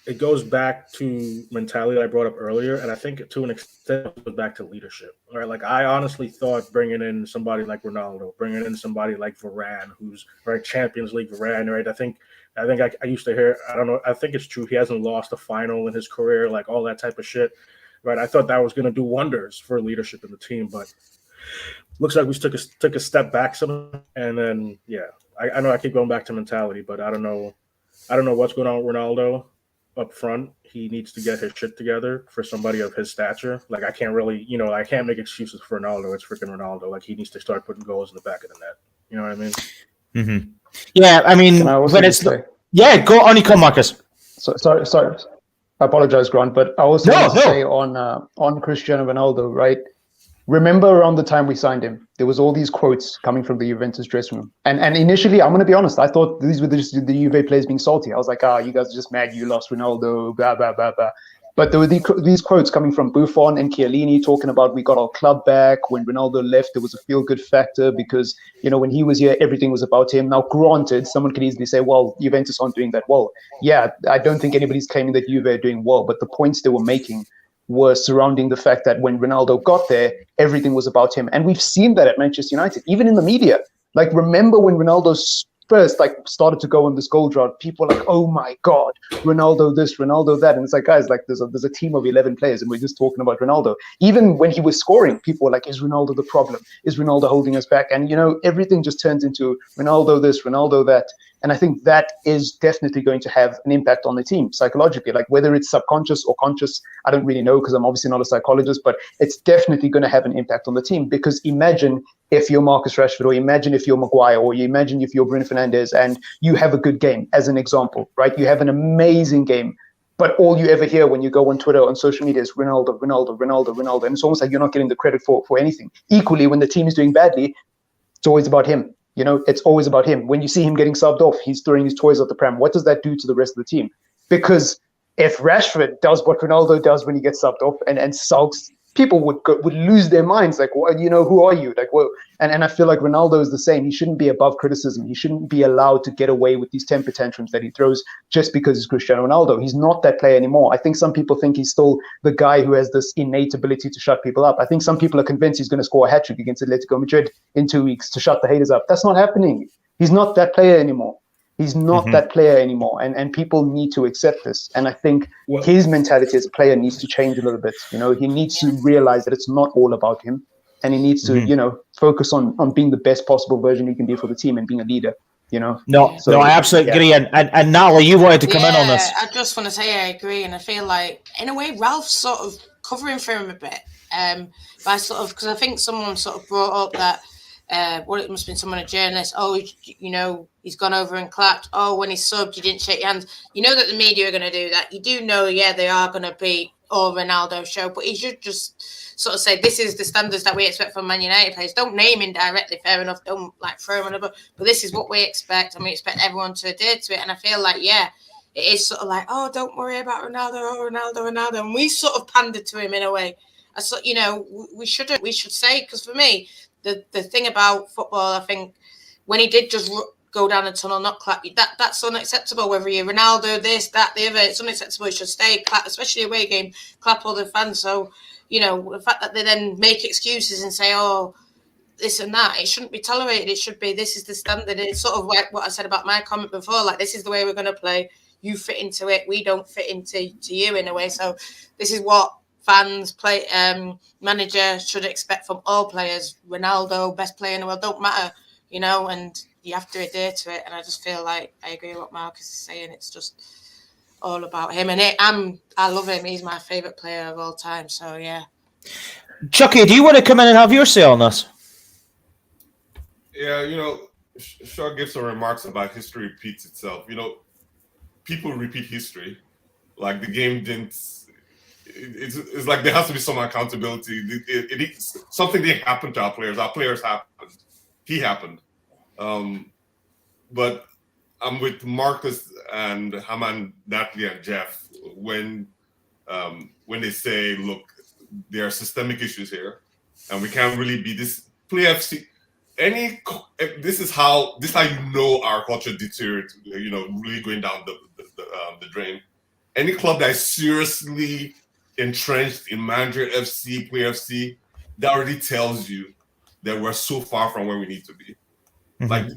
it goes back to mentality I brought up earlier, and I think to an extent it goes back to leadership. Right? Like I honestly thought bringing in somebody like Ronaldo, bringing in somebody like Varane, who's right Champions League Varane, right? I think I used to hear, I don't know, I think it's true he hasn't lost a final in his career, like all that type of shit. Right? I thought that was going to do wonders for leadership in the team, but looks like we took a step back some, and then I know I keep going back to mentality, but I don't know what's going on with Ronaldo. Up front, he needs to get his shit together for somebody of his stature. Like I can't really, I can't make excuses for Ronaldo. It's freaking Ronaldo. Like he needs to start putting goals in the back of the net. You know what I mean? Mm-hmm. Yeah, I mean, when it's go on, you come, Marcus. Sorry. I apologize, Grant, but I also want to say on Cristiano Ronaldo, right? Remember around the time we signed him, there was all these quotes coming from the Juventus dressing room. And initially, I'm going to be honest, I thought these were just the Juve players being salty. I was like, you guys are just mad you lost Ronaldo, blah, blah, blah, blah. But there were these quotes coming from Buffon and Chiellini talking about we got our club back. When Ronaldo left, there was a feel-good factor because, when he was here, everything was about him. Now, granted, someone could easily say, well, Juventus aren't doing that well. Yeah, I don't think anybody's claiming that Juve are doing well, but the points they were making were surrounding the fact that when Ronaldo got there, everything was about him. And we've seen that at Manchester United, even in the media. Like, remember when Ronaldo first started to go on this goal drought, people were like, oh my God, Ronaldo this, Ronaldo that. And it's like, guys, like there's a team of 11 players and we're just talking about Ronaldo. Even when he was scoring, people were like, is Ronaldo the problem? Is Ronaldo holding us back? And, everything just turns into Ronaldo this, Ronaldo that. And I think that is definitely going to have an impact on the team psychologically, like whether it's subconscious or conscious, I don't really know because I'm obviously not a psychologist, but it's definitely going to have an impact on the team. Because imagine if you're Marcus Rashford, or imagine if you're Maguire, or you imagine if you're Bruno Fernandes and you have a good game, as an example, right? You have an amazing game, but all you ever hear when you go on Twitter, on social media is Ronaldo, Ronaldo, Ronaldo, Ronaldo. And it's almost like you're not getting the credit for anything. Equally, when the team is doing badly, it's always about him. It's always about him. When you see him getting subbed off, he's throwing his toys at the pram. What does that do to the rest of the team? Because if Rashford does what Ronaldo does when he gets subbed off and sulks, people would lose their minds. Like, what, who are you? Like, well, and I feel like Ronaldo is the same. He shouldn't be above criticism. He shouldn't be allowed to get away with these temper tantrums that he throws just because he's Cristiano Ronaldo. He's not that player anymore. I think some people think he's still the guy who has this innate ability to shut people up. I think some people are convinced he's going to score a hat-trick against Atletico Madrid in 2 weeks to shut the haters up. That's not happening. He's not that player anymore. He's not that player anymore, and people need to accept this. And I think his mentality as a player needs to change a little bit. He needs to realize that it's not all about him, and he needs to, focus on being the best possible version he can be for the team and being a leader. No, I absolutely agree. And Natalie, you wanted to come in on this. I just want to say I agree, and I feel like in a way Ralph's sort of covering for him a bit. By because I think someone sort of brought up that. It must have been someone, a journalist. Oh, he's gone over and clapped. Oh, when he subbed, you didn't shake your hands. You know that the media are going to do that. You do know, they are going to be all Ronaldo show, but he should just sort of say, this is the standards that we expect from Man United players. Don't name him directly, fair enough. Don't throw him under, but this is what we expect, and we expect everyone to adhere to it. And I feel like, it is sort of like, oh, don't worry about Ronaldo, Ronaldo. And we sort of pandered to him in a way. We should say, because for me, the thing about football, I think, when he did just go down the tunnel, not clap, that's unacceptable. Whether you're Ronaldo, this, that, the other, it's unacceptable. He should stay, clap, especially away game, clap all the fans. So, the fact that they then make excuses and say, oh, this and that, it shouldn't be tolerated. It should be, this is the standard. It's sort of like what I said about my comment before, like, this is the way we're going to play. You fit into it. We don't fit into you in a way. So this is what fans, manager should expect from all players. Ronaldo, best player in the world, don't matter, and you have to adhere to it. And I just feel like I agree with what Marcus is saying. It's just all about him, and I love him. He's my favourite player of all time. So yeah. Chucky, do you want to come in and have your say on this? Yeah, Shaw gives some remarks about history repeats itself. People repeat history. Like, the game didn't. It's like there has to be some accountability. Something didn't happen to our players. Our players happened. He happened. But I'm with Marcus and Haman, Natalie, and Jeff when they say, look, there are systemic issues here, and we can't really be this play FC. This is how our culture deteriorates. Really going down the drain. Any club that is seriously entrenched in manager FC, player FC, that already tells you that we're so far from where we need to be. Like,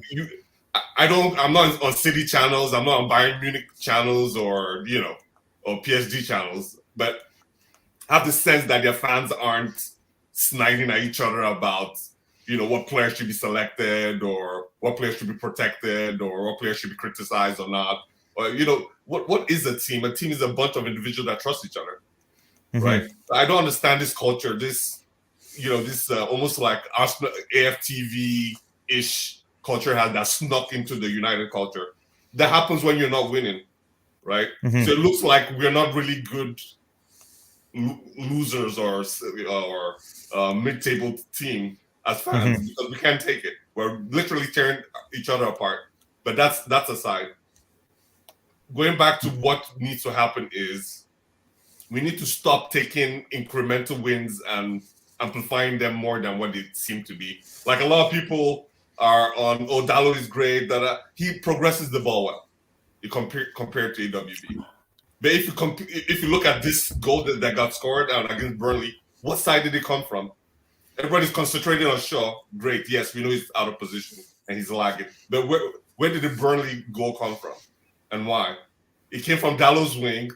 I'm not on City channels, I'm not on Bayern Munich channels or PSG channels, but I have the sense that their fans aren't sniding at each other about, what players should be selected or what players should be protected or what players should be criticized or not. Or, what is a team? A team is a bunch of individuals that trust each other. Right? I don't understand this culture. This almost like Arsenal AFTV-ish culture that snuck into the United culture. That happens when you're not winning, right? So it looks like we're not really good losers or mid-table team as fans because we can't take it. We're literally tearing each other apart. But that's aside. Going back to what needs to happen is we need to stop taking incremental wins and amplifying them more than what they seem to be. Like, a lot of people are on, Dalot is great, that he progresses the ball well. You compared to AWB. But if you look at this goal that got scored against Burnley, what side did it come from? Everybody's concentrating on Shaw. Great, yes, we know he's out of position and he's lagging. But where did the Burnley goal come from? And why? It came from Dalot's wing.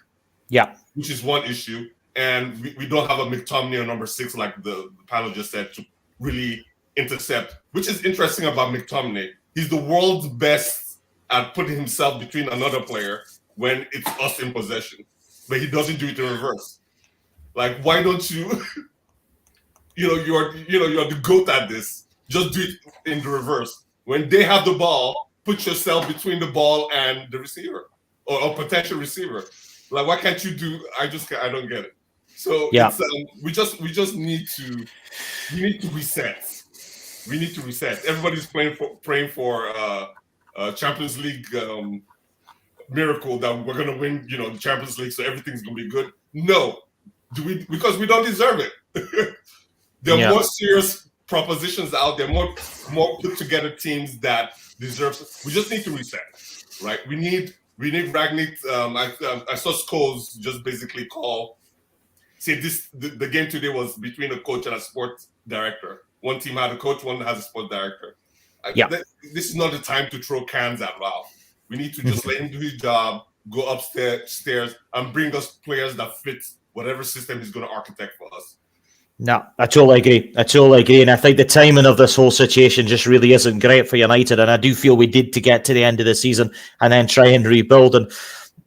Yeah. Which is one issue. And we don't have a McTominay or number 6, like the panel just said, to really intercept, which is interesting about McTominay. He's the world's best at putting himself between another player when it's us in possession. But he doesn't do it in reverse. Like, why don't you, you're the GOAT at this. Just do it in the reverse. When they have the ball, put yourself between the ball and the receiver or potential receiver. Like, why can't you do? I don't get it. So it's, we just need to reset. We need to reset. Everybody's praying for Champions League miracle that we're gonna win. The Champions League, so everything's gonna be good. No, Because we don't deserve it. There are more serious propositions out there, more put together teams that deserve. We just need to reset, right? We need Ragnick. I saw Scholes just basically say the game today was between a coach and a sports director. One team had a coach, one has a sports director. This is not the time to throw cans at Ralph. We need to just let him do his job, go upstairs, and bring us players that fit whatever system he's going to architect for us. No, I totally agree. And I think the timing of this whole situation just really isn't great for United. And I do feel we need to get to the end of the season and then try and rebuild. And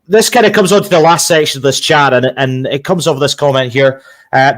this kind of comes on to the last section of this chat. And it comes over this comment here.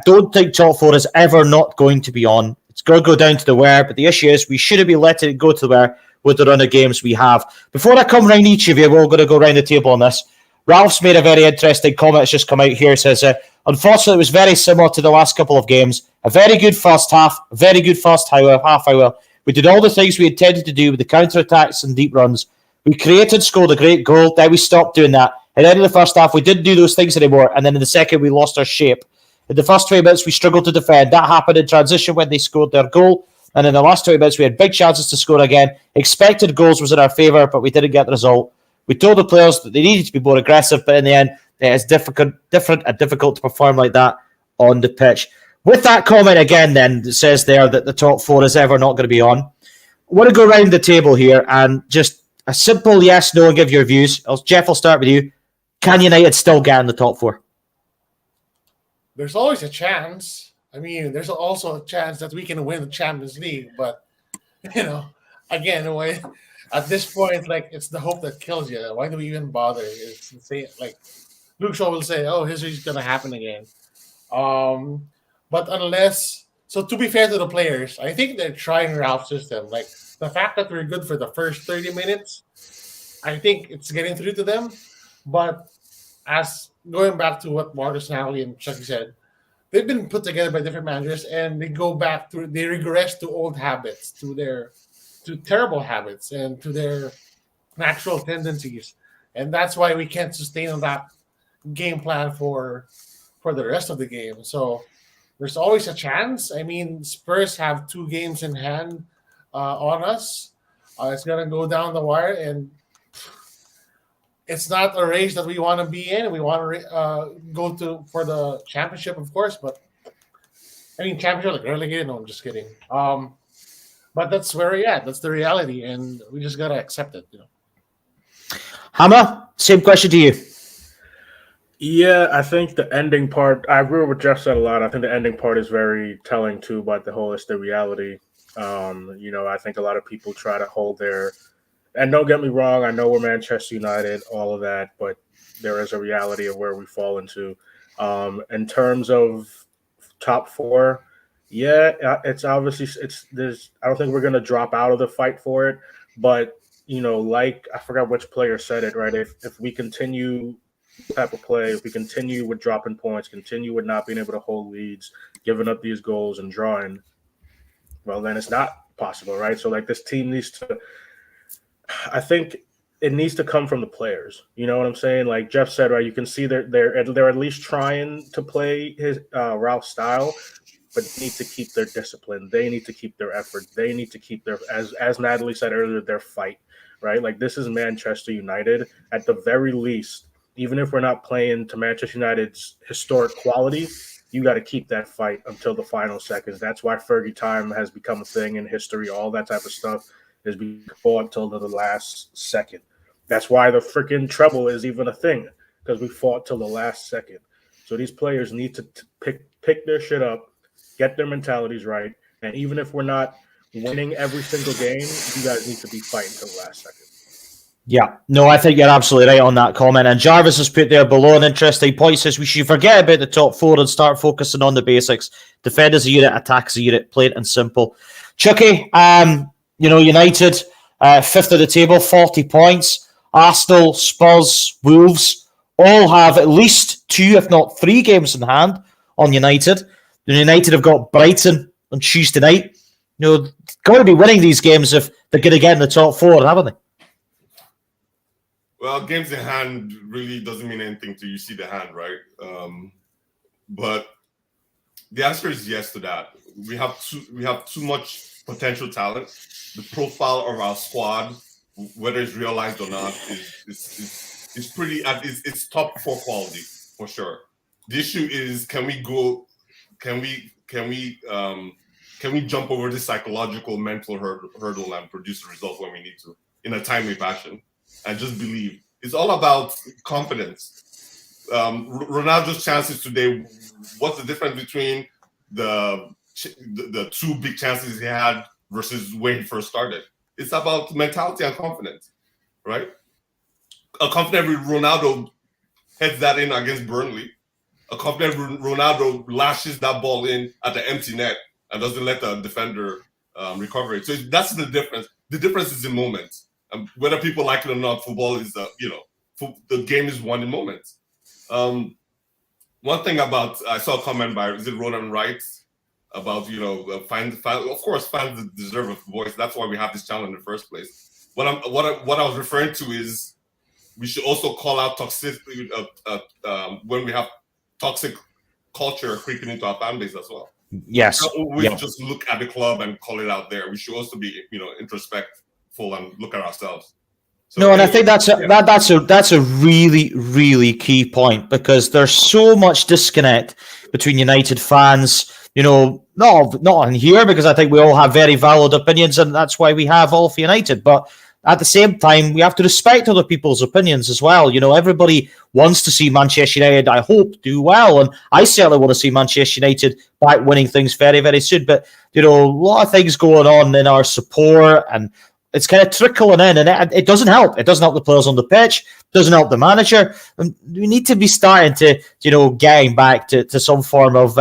Don't think top four is ever not going to be on. It's going to go down to the wire. But the issue is we shouldn't be letting it go to the wire with the run of games we have. Before I come round each of you, we're going to go round the table on this. Ralph's made a very interesting comment. It's just come out here. It says, unfortunately, it was very similar to the last couple of games. A very good first half, a very good first half hour. We did all the things we intended to do with the counter-attacks and deep runs. We created, scored a great goal. Then we stopped doing that. At the end of the first half, we didn't do those things anymore. And then in the second, we lost our shape. In the first 20 minutes, we struggled to defend. That happened in transition when they scored their goal. And in the last 20 minutes, we had big chances to score again. Expected goals was in our favour, but we didn't get the result. We told the players that they needed to be more aggressive, but in the end, it's different and difficult to perform like that on the pitch. With that comment again, then, it says there that the top four is ever not going to be on. I want to go around the table here and just a simple yes, no, and give your views. Jeff, I'll start with you. Can United still get in the top four? There's always a chance. I mean, there's also a chance that we can win the Champions League, but, again, at this point, it's the hope that kills you. Why do we even bother? It's insane. Luke Shaw will say, "Oh, history's gonna happen again." But to be fair to the players, I think they're trying Ralph's system. The fact that we're good for the first 30 minutes, I think it's getting through to them. But as going back to what Marcus Nally and Chucky said, they've been put together by different managers, and they regress to old habits, to terrible habits, and to their natural tendencies. And that's why we can't sustain on that game plan for the rest of the game. So there's always a chance. I mean, Spurs have 2 games in hand on us. It's going to go down the wire, and it's not a race that we want to be in. We want to go for the championship, of course, but I mean, championship, relegated? No, I'm just kidding. But that's where we're at. That's the reality, and we just got to accept it. Hammer, same question to you. Yeah, I think the ending part, I agree with what Jeff said a lot. I think the ending part is very telling, too, about the whole, it's the reality. I think a lot of people try to hold and don't get me wrong, I know we're Manchester United, all of that, but there is a reality of where we fall into. In terms of top four, it's obviously I don't think we're gonna drop out of the fight for it, but I forgot which player said it, right? If we continue type of play, if we continue with dropping points, continue with not being able to hold leads, giving up these goals and drawing, well, then it's not possible, right? So this team needs to, I think it needs to come from the players. You know what I'm saying? Like Jeff said, right? You can see they're at least trying to play his Ralph's style, but they need to keep their discipline. They need to keep their effort. They need to keep their, as Natalie said earlier, their fight, right? This is Manchester United. At the very least, even if we're not playing to Manchester United's historic quality, you got to keep that fight until the final seconds. That's why Fergie time has become a thing in history. All that type of stuff is being fought until the last second. That's why the freaking treble is even a thing, because we fought till the last second. So these players need to pick their shit up, get their mentalities right, and even if we're not winning every single game, you guys need to be fighting till the last second. Yeah, no, I think you're absolutely right on that comment. And Jarvis has put there below an interesting point. Says we should forget about the top four and start focusing on the basics. Defend as a unit, attack as a unit, plain and simple. Chucky, United, 5th of the table, 40 points. Arsenal, Spurs, Wolves all have at least 2, if not 3 games in hand on United. United have got Brighton on Tuesday night. Got to be winning these games if they're going to get in the top 4, haven't they? Well, games in hand really doesn't mean anything till you see the hand, right? but the answer is yes to that. We have too much potential talent. The profile of our squad, whether it's realized or not, is pretty. It's top 4 quality for sure. The issue is, can we jump over this psychological mental hurdle and produce a result when we need to in a timely fashion, and just believe. It's all about confidence. Ronaldo's chances today. What's the difference between the 2 big chances he had versus when he first started? It's about mentality and confidence, right? A confident Ronaldo heads that in against Burnley. A confident Ronaldo lashes that ball in at the empty net and doesn't let the defender recover it. So that's the difference. The difference is in moments. Whether people like it or not, football is the game is won in moments. One thing about, I saw a comment by, is it Ronan Wright, about, of course, fans deserve a voice. That's why we have this channel in the first place. What I was referring to is, we should also call out toxicity when we have toxic culture creeping into our fan base as well. Yes. We can't always just look at the club and call it out there. We should also be, introspectful and look at ourselves. So no, and I think that's a really, really key point, because there's so much disconnect between United fans. Not in here, because I think we all have very valid opinions, and that's why we have All for United. But at the same time, we have to respect other people's opinions as well. Everybody wants to see Manchester United, I hope, do well, and I certainly want to see Manchester United back winning things very, very soon. But a lot of things going on in our support, and it's kind of trickling in, and it doesn't help. It doesn't help the players on the pitch. It doesn't help the manager. And we need to be starting to, getting back to some form of,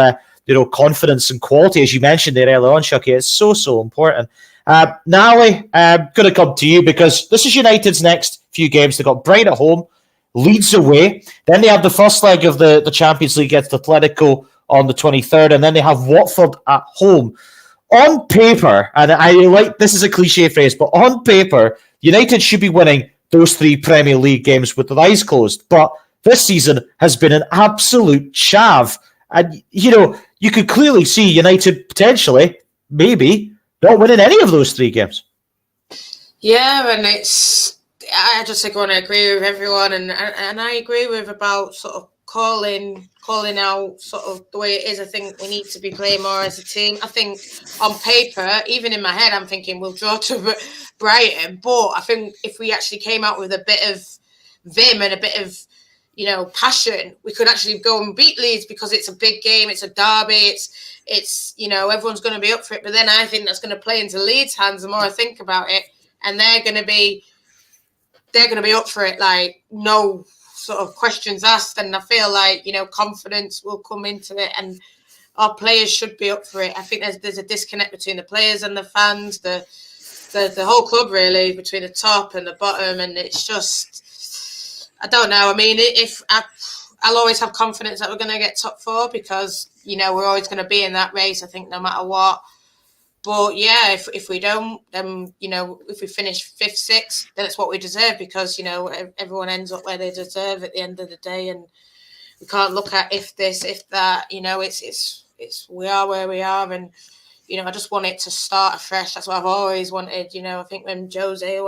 confidence and quality, as you mentioned there earlier on, Shucky. It's so, so important. Nally, I'm going to come to you, because this is United's next few games. They've got Brighton at home, Leeds away. Then they have the first leg of the Champions League against Atletico on the 23rd, and then they have Watford at home. On paper, and I like, this is a cliche phrase, but on paper, United should be winning those 3 Premier League games with their eyes closed. But this season has been an absolute chav. And, you could clearly see United potentially, maybe, not winning any of those 3 games. Yeah, and I just want to agree with everyone, and I agree with about sort of calling out sort of the way it is. I think we need to be playing more as a team. I think on paper, even in my head, I'm thinking we'll draw to Brighton, but I think if we actually came out with a bit of vim and a bit of passion, we could actually go and beat Leeds, because it's a big game, it's a derby, it's everyone's going to be up for it. But then I think that's going to play into Leeds' hands the more I think about it, and they're going to be up for it, like no sort of questions asked. And I feel like confidence will come into it, and our players should be up for it. I think there's a disconnect between the players and the fans, the whole club really, between the top and the bottom, and it's just, I don't know. I mean, I'll always have confidence that we're going to get top 4, because we're always going to be in that race, I think, no matter what. But yeah, if we don't, then if we finish 5th, 6th, then it's what we deserve, because everyone ends up where they deserve at the end of the day, and we can't look at if this, if that. It's we are where we are, and I just want it to start afresh. That's what I've always wanted. I think when Jose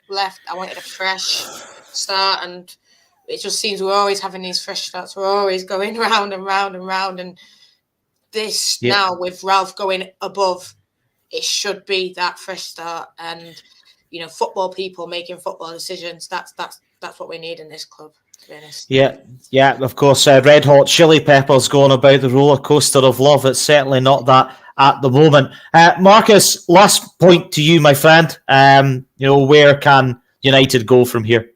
left, I wanted a fresh start, and it just seems we're always having these fresh starts. We're always going round and round and round, and this now with Ralph going above, it should be that fresh start, and football people making football decisions. That's what we need in this club, to be honest. Yeah, of course. Red Hot Chili Peppers going about the roller coaster of love. It's certainly not that at the moment. Marcus, last point to you, my friend. Where can United go from here?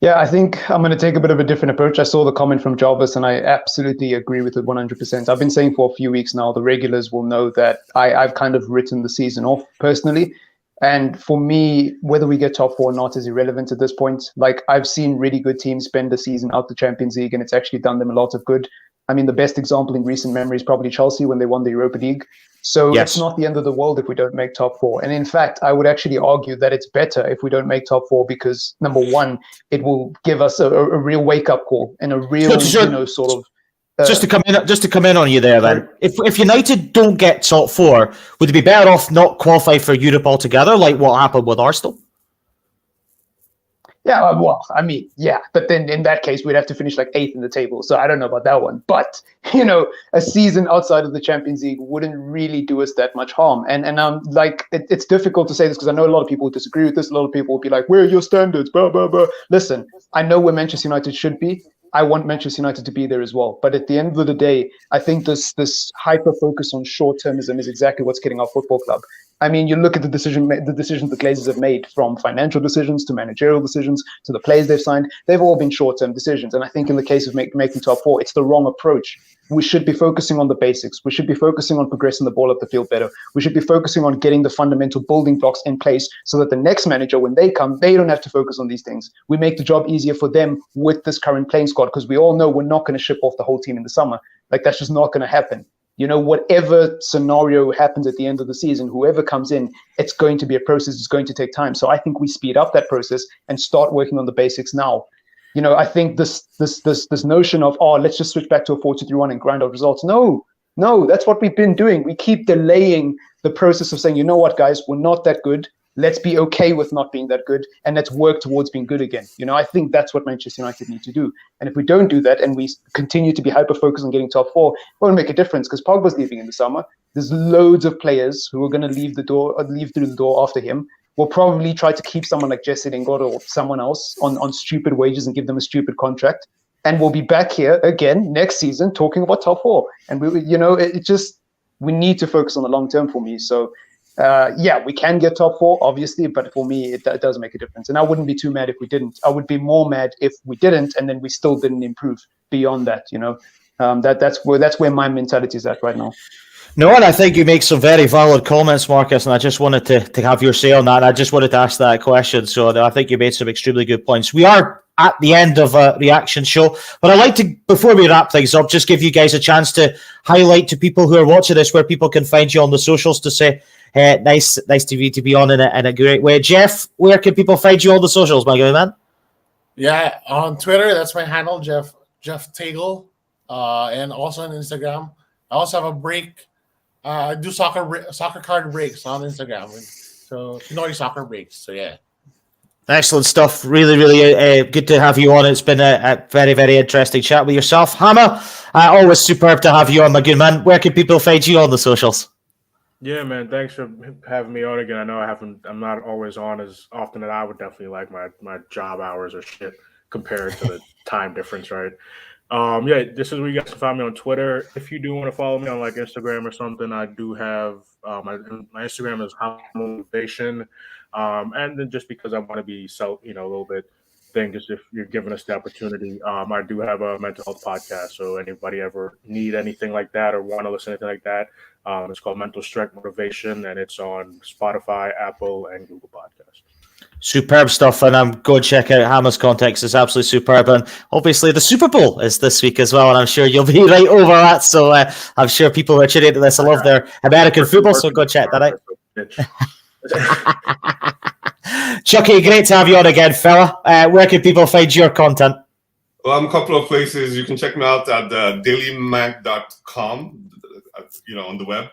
Yeah, I think I'm going to take a bit of a different approach. I saw the comment from Jarvis, and I absolutely agree with it 100%. I've been saying for a few weeks now, the regulars will know that I've kind of written the season off personally. And for me, whether we get top 4 or not is irrelevant at this point. Like, I've seen really good teams spend the season out the Champions League, and it's actually done them a lot of good. I mean, the best example in recent memory is probably Chelsea when they won the Europa League. So Yes. it's not the end of the world if we don't make top four. And in fact, I would actually argue that it's better if we don't make top four because, number one, it will give us a real wake-up call and a real, sort of... Just to come in on you there, then. If United don't get top four, would it be better off not qualify for Europe altogether, like what happened with Arsenal? Yeah, well, I mean, yeah, but then in that case, we'd have to finish like 8th in the table. So I don't know about that one. But, a season outside of the Champions League wouldn't really do us that much harm. And it's difficult to say this because I know a lot of people would disagree with this. A lot of people would be like, where are your standards? Blah, blah, blah. Listen, I know where Manchester United should be. I want Manchester United to be there as well. But at the end of the day, I think this hyper focus on short-termism is exactly what's killing our football club. I mean, you look at the decisions the Glazers have made, from financial decisions to managerial decisions to the players they've signed. They've all been short-term decisions. And I think in the case of making top four, it's the wrong approach. We should be focusing on the basics. We should be focusing on progressing the ball up the field better. We should be focusing on getting the fundamental building blocks in place so that the next manager, when they come, they don't have to focus on these things. We make the job easier for them with this current playing squad because we all know we're not going to ship off the whole team in the summer. Like, that's just not going to happen. Whatever scenario happens at the end of the season, whoever comes in, it's going to be a process. It's going to take time. So I think we speed up that process and start working on the basics now. I think this notion of, let's just switch back to a 4-2-3-1 and grind out results. No, that's what we've been doing. We keep delaying the process of saying, you know what, guys, we're not that good. Let's be okay with not being that good, and let's work towards being good again. I think that's what Manchester United need to do. And if we don't do that and we continue to be hyper-focused on getting top four, it won't make a difference because Pogba's leaving in the summer. There's loads of players who are going to leave through the door after him. We'll probably try to keep someone like Jesse Lingard or someone else on stupid wages and give them a stupid contract. And we'll be back here again next season talking about top four. And we need to focus on the long term for me. So, we can get top four, obviously, but for me, it does make a difference. And I wouldn't be too mad if we didn't. I would be more mad if we didn't, and then we still didn't improve beyond that. That's where my mentality is at right now. No, and I think you make some very valid comments, Marcus, and I just wanted to have your say on that. And I just wanted to ask that question. So I think you made some extremely good points. We are at the end of a reaction show, but I'd like to, before we wrap things up, just give you guys a chance to highlight to people who are watching this where people can find you on the socials to say, nice to be on in a great way. Jeff, where can people find you on the socials, my good man? Yeah, on Twitter, that's my handle, Jeff Tagle, and also on Instagram. I also have a break. I do soccer card breaks on Instagram. So soccer breaks. So yeah. Excellent stuff. Really, really good to have you on. It's been a very, very interesting chat with yourself. Hammer, always superb to have you on, my good man. Where can people find you on the socials? Yeah, man. Thanks for having me on again. I know I'm not always on as often as I would definitely like. My job hours are shit compared to the time difference, right? This is where you guys can find me on Twitter. If you do want to follow me on like Instagram or something, I do have my Instagram is motivation. And then just because I want to be a little bit thing, just if you're giving us the opportunity, I do have a mental health podcast. So anybody ever need anything like that or want to listen to anything like that, it's called Mental Strength Motivation, and it's on Spotify, Apple, and Google Podcasts. Superb stuff, and go and check out Hammer's context. It's absolutely superb. And obviously the Super Bowl is this week as well, and I'm sure you'll be right over that. So I'm sure people who are tuning into this will love their American football, so go check that out. Chucky, great to have you on again, fella. Where can people find your content? Well, I'm a couple of places. You can check me out at dailymag.com, on the web.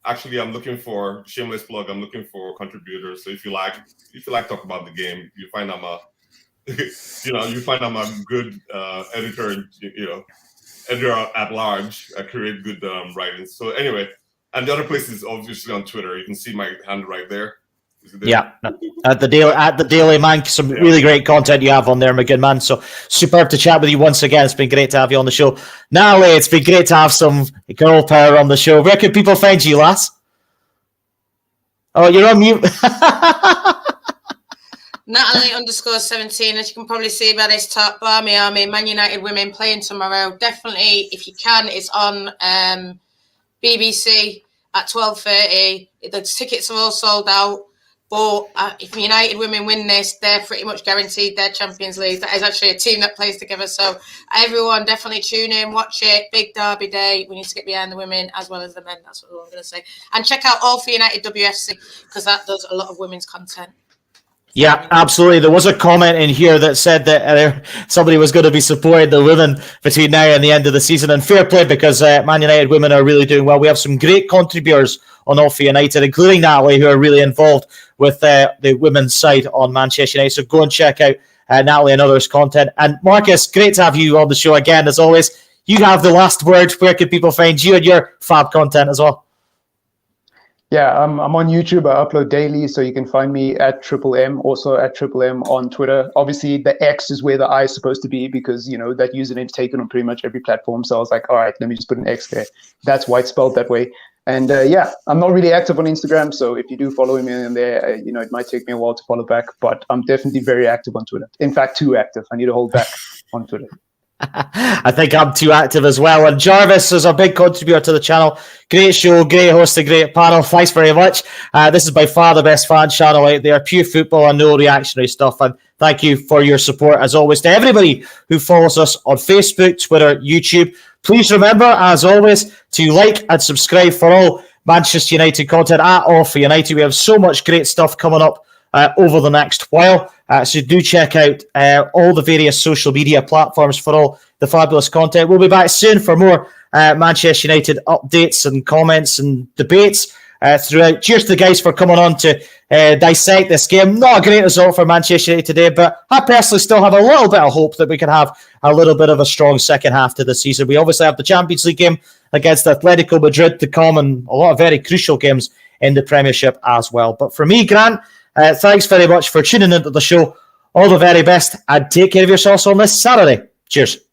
Actually, I'm looking for shameless plug. I'm looking for contributors. So if you like talk about the game, you find I'm a good editor. Editor at large. I create good writing. So anyway, and the other place is obviously on Twitter. You can see my hand right there. Yeah, at the Daily Man, some really great content you have on there, my good man. So superb to chat with you once again. It's been great to have you on the show. Natalie, it's been great to have some girl power on the show. Where can people find you, lass? Oh, you're on mute. Natalie _17, as you can probably see by this top bar, Army Man United women playing tomorrow. Definitely, if you can, it's on BBC at 12:30. The tickets are all sold out. But if United women win this, they're pretty much guaranteed their Champions League. That is actually a team that plays together. So everyone definitely tune in, watch it. Big derby day. We need to get behind the women as well as the men. That's what I'm going to say. And check out All for United WFC because that does a lot of women's content. Yeah, absolutely. There was a comment in here that said that somebody was going to be supporting the women between now and the end of the season. And fair play, because Man United women are really doing well. We have some great contributors on All for United, including Natalie, who are really involved with the women's side on Manchester United. So go and check out Natalie and others' content. And Marcus, great to have you on the show again, as always. You have the last word. Where can people find you and your fab content as well? Yeah, I'm on YouTube. I upload daily, so you can find me at Triple M, also at Triple M on Twitter. Obviously, the X is where the I is supposed to be because, that username's taken on pretty much every platform. So I was like, all right, let me just put an X there. That's why it's spelled that way. And I'm not really active on Instagram. So if you do follow me in there, it might take me a while to follow back. But I'm definitely very active on Twitter. In fact, too active. I need to hold back on Twitter. I think I'm too active as well. And Jarvis is a big contributor to the channel. Great show, great host, a great panel. Thanks very much. This is by far the best fan channel out there. Pure football and no reactionary stuff. And thank you for your support, as always, to everybody who follows us on Facebook, Twitter, YouTube. Please remember, as always, to like and subscribe for all Manchester United content at All for United. We have so much great stuff coming up over the next while. So do check out all the various social media platforms for all the fabulous content. We'll be back soon for more Manchester United updates and comments and debates throughout. Cheers to the guys for coming on to dissect this game. Not a great result for Manchester United today, but I personally still have a little bit of hope that we can have a little bit of a strong second half to the season. We obviously have the Champions League game against Atletico Madrid to come and a lot of very crucial games in the Premiership as well. But for me, Grant, thanks very much for tuning into the show. All the very best and take care of yourselves on this Saturday. Cheers.